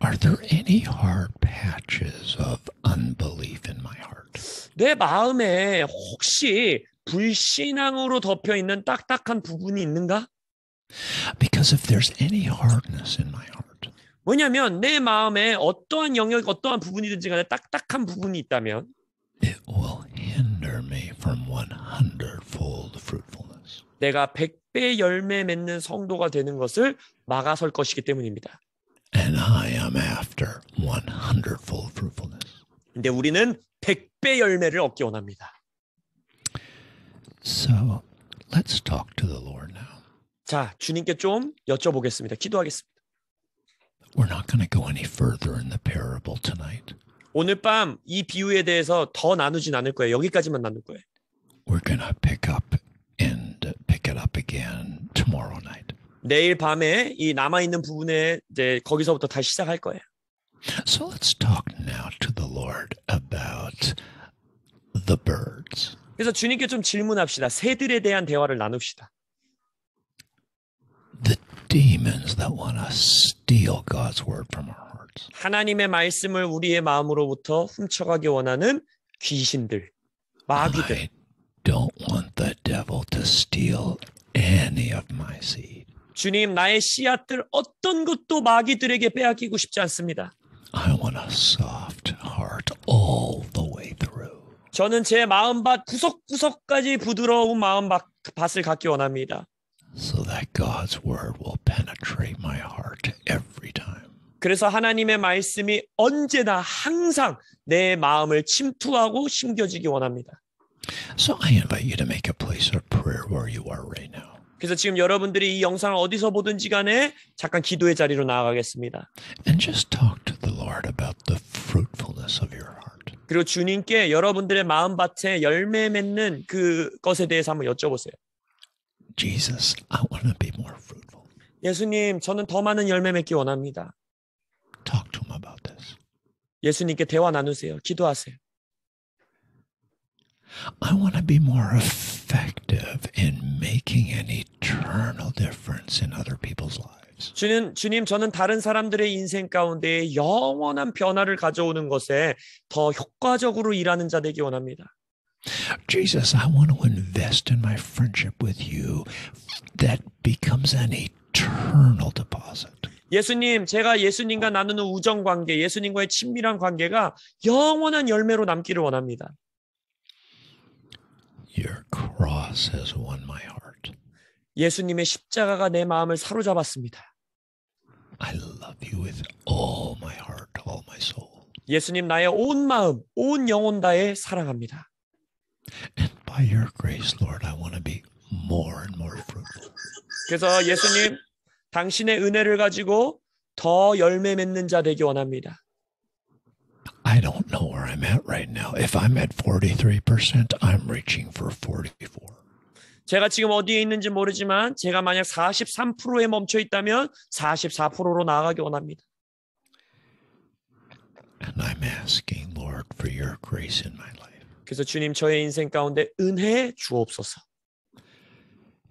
Are there any hard patches of unbelief in my heart? 내 마음에 혹시 불신앙으로 덮여 있는 딱딱한 부분이 있는가? Because if there's any hardness in my heart, 왜냐하면 내 마음에 어떠한 영역, 어떠한 부분이든지 간에 딱딱한 부분이 있다면 it will hinder me from 100-fold fruitfulness. 내가 100배 열매 맺는 성도가 되는 것을 막아설 것이기 때문입니다. And I am after 100-fold fruitfulness. 근데 우리는 100배 열매를 얻기 원합니다. So, let's talk to the Lord now. 자, 주님께 좀 여쭤보겠습니다. 기도하겠습니다. We're not going to go any further in the parable tonight. 오늘 밤 이 비유에 대해서 더 나누진 않을 거예요. 여기까지만 나눌 거예요. We're going to pick it up again tomorrow night. 내일 밤에 이 남아있는 부분에 이제 거기서부터 다시 시작할 거예요. So let's talk now to the Lord about the birds. 그래서 주님께 좀 질문합시다. 새들에 대한 대화를 나눕시다. The demons that want to steal God's word from our hearts. 하나님의 말씀을 우리의 마음으로부터 훔쳐가기 원하는 귀신들, 마귀들. I don't want the devil to steal any of my seed. 주님, 나의 씨앗들 어떤 것도 마귀들에게 빼앗기고 싶지 않습니다. I want a soft heart all the way through. 저는 제 마음밭 구석구석까지 부드러운 마음밭을 갖기 원합니다. So that God's word will penetrate my heart every time. 그래서 하나님의 말씀이 언제나 항상 내 마음을 침투하고 심겨지기 원합니다. So I invite you to make a place of prayer where you are right now. 그래서 지금 여러분들이 이 영상을 어디서 보든지 간에 잠깐 기도의 자리로 나아가겠습니다. And just talk to the Lord about the fruitfulness of your heart. 그리고 주님께 여러분들의 마음밭에 열매 맺는 그것에 대해서 한번 여쭤보세요. Jesus, I want to be more fruitful. 예수님, 저는 더 많은 열매 맺기 원합니다. Talk to him about this. 예수님께 대화 나누세요. 기도하세요. I want to be more effective in making an eternal difference in other people's lives. 주님, 저는 다른 사람들의 인생 가운데 영원한 변화를 가져오는 것에 더 효과적으로 일하는 자 되기 원합니다. Jesus, I want to invest in my friendship with you that becomes an eternal deposit. 예수님, 제가 예수님과 나누는 우정 관계, 예수님과의 친밀한 관계가 영원한 열매로 남기를 원합니다. Your cross has won my heart. 예수님의 십자가가 내 마음을 사로잡았습니다. I love you with all my heart, all my soul. 예수님, 나의 온 마음, 온 영혼 다해 사랑합니다. And by your grace, Lord, I want to be more and more fruitful. 그래서 예수님, 당신의 은혜를 가지고 더 열매 맺는 자 되기 원합니다. I don't know where I'm at right now. If I'm at 43%, I'm reaching for 44. 제가 지금 어디에 있는지 모르지만 제가 만약 43%에 멈춰 있다면 44%로 나아가기 원합니다. And I'm asking, Lord, for your grace in my life. 그래서 주님, 저의 인생 가운데 은혜 주옵소서.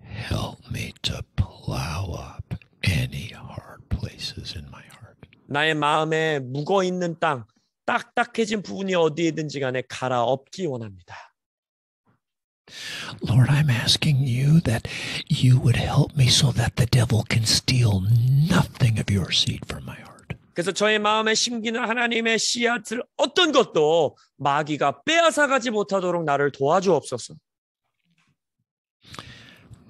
Help me to plow up any hard places in my heart. 나의 마음에 묵어 있는 땅, 딱딱해진 부분이 어디에든지 간에 갈아엎기 원합니다. Lord, I'm asking you that you would help me so that the devil can steal nothing of your seed from my heart. 그래서 저의 마음에 심기는 하나님의 씨앗을 어떤 것도 마귀가 빼앗아가지 못하도록 나를 도와주옵소서.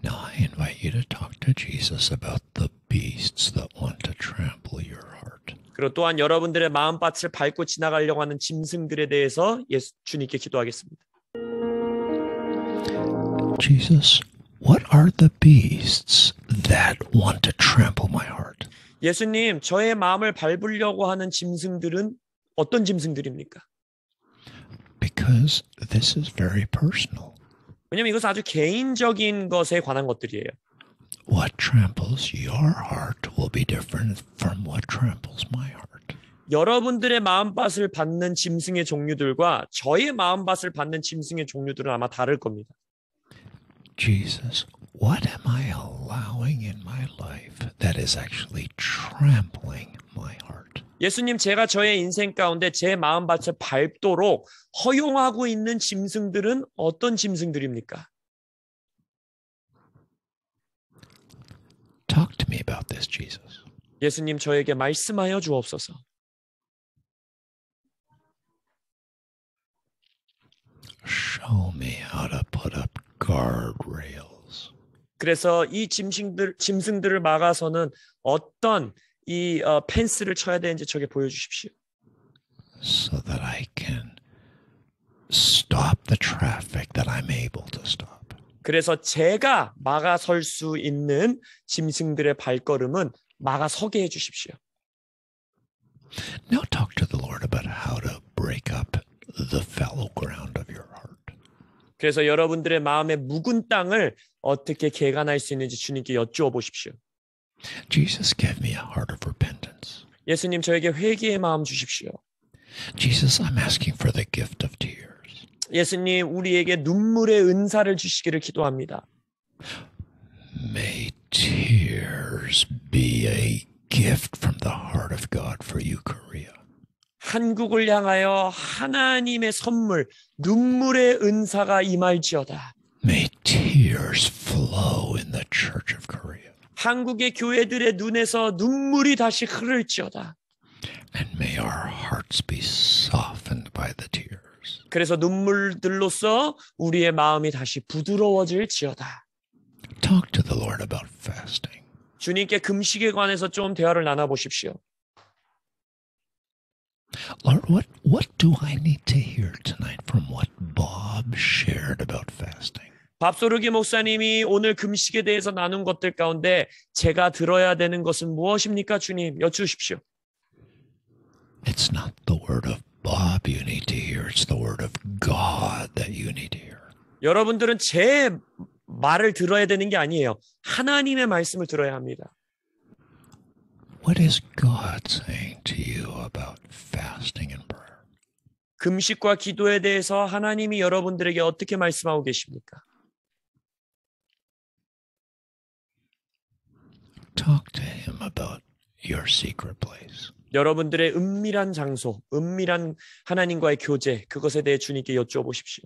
Now I invite you to talk to Jesus about the beasts that want to trample your heart. 그리고 또한 여러분들의 마음밭을 밟고 지나가려고 하는 짐승들에 대해서 주님께 기도하겠습니다. Jesus, what are the beasts that want to trample my heart? 예수님, 저의 마음을 밟으려고 하는 짐승들은 어떤 짐승들입니까? Because this is very personal. 왜냐하면 이것은 아주 개인적인 것에 관한 것들이에요. What tramples your heart will be different from what tramples my heart. 여러분들의 마음밭을 받는 짐승의 종류들과 저의 마음밭을 받는 짐승의 종류들은 아마 다를 겁니다. Jesus, what am I allowing in my life that is actually trampling my heart? 예수님, 제가 저의 인생 가운데 제 마음밭을 밟도록 허용하고 있는 짐승들은 어떤 짐승들입니까? Talk to me about this, Jesus. 예수님, 저에게 말씀하여 주옵소서. Show me how to put up guardrails. 그래서 이 짐승들을 막아서는 어떤 이 펜스를 쳐야 되는지 저게 보여주십시오. So that I can stop the traffic that I'm able to stop. 그래서 제가 막아설 수 있는 짐승들의 발걸음은 막아서게 해주십시오. Now talk to the Lord about how to break up the fallow ground of your heart. 그래서 여러분들의 마음의 묵은 땅을 어떻게 개간할 수 있는지 주님께 여쭈어 보십시오. Jesus, give me a heart of repentance. 예수님, 저에게 회개의 마음 주십시오. Jesus, I'm asking for the gift of tears. 예수님, 우리에게 눈물의 은사를 주시기를 기도합니다. May tears be a gift from the heart of God for you, Korea. 한국을 향하여 하나님의 선물, 눈물의 은사가 임할지어다. May tears flow in the Church of Korea. 한국의 교회들의 눈에서 눈물이 다시 흐를지어다. And may our hearts be softened by the tears. 그래서 눈물들로써 우리의 마음이 다시 부드러워질지어다. Talk to the Lord about fasting. 주님께 금식에 관해서 좀 대화를 나눠보십시오. Lord, what do I need to hear tonight from what Bob shared about fasting? 밥소르기 목사님이 오늘 금식에 대해서 나눈 것들 가운데 제가 들어야 되는 것은 무엇입니까? 주님, 여쭈십시오. It's not the word of Bob you need to hear. It's the word of God that you need to hear. 여러분들은 제 말을 들어야 되는 게 아니에요. 하나님의 말씀을 들어야 합니다. What is God saying to you about fasting and prayer? 금식과 기도에 대해서 하나님이 여러분들에게 어떻게 말씀하고 계십니까? Talk to him about your secret place. 여러분들의 은밀한 장소, 은밀한 하나님과의 교제, 그것에 대해 주님께 여쭈어 보십시오.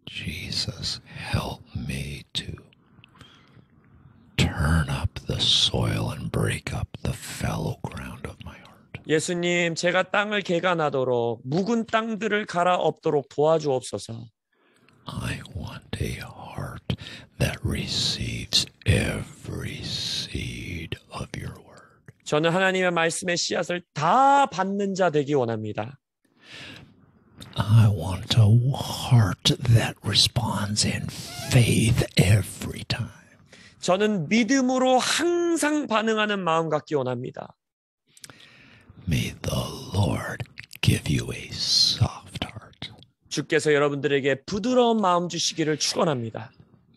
Jesus, help me to turn up the soil and break up the fallow ground of my heart. 예수님, 제가 땅을 개간하도록 묵은 땅들을 갈아엎도록 도와주옵소서. I want a heart that receives every seed of your word. 저는 하나님의 말씀의 씨앗을 다 받는 자 되기 원합니다. I want a heart that responds in faith every time. 저는 믿음으로 항상 반응하는 마음 갖기 원합니다. May the Lord give you a soft heart. 주께서 여러분들에게 부드러운 마음 주시기를 축원합니다.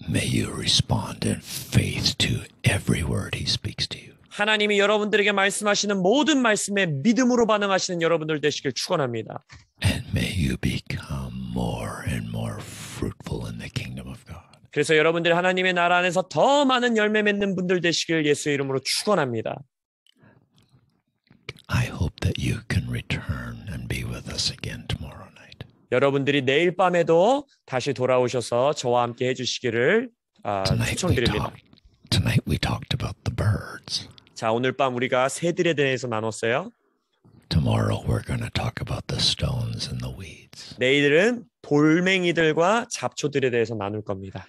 May you respond in faith to every word he speaks to you. 하나님이 여러분들에게 말씀하시는 모든 말씀에 믿음으로 반응하시는 여러분들 되시길 축원합니다. And may you become more and more fruitful in the kingdom of God. 그래서 여러분들이 하나님의 나라 안에서 더 많은 열매 맺는 분들 되시길 예수의 이름으로 축원합니다. I hope that you can return and be with us again tomorrow night. 여러분들이 내일 밤에도 다시 돌아오셔서 저와 함께 해주시기를 추천드립니다. Tonight we talked about the birds. 자, 오늘 밤 우리가 새들에 대해서 나눴어요. Tomorrow we're going to talk about the stones and the weeds. 내일은 돌멩이들과 잡초들에 대해서 나눌 겁니다.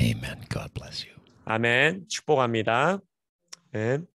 Amen. God bless you. 아멘. 축복합니다. 아멘.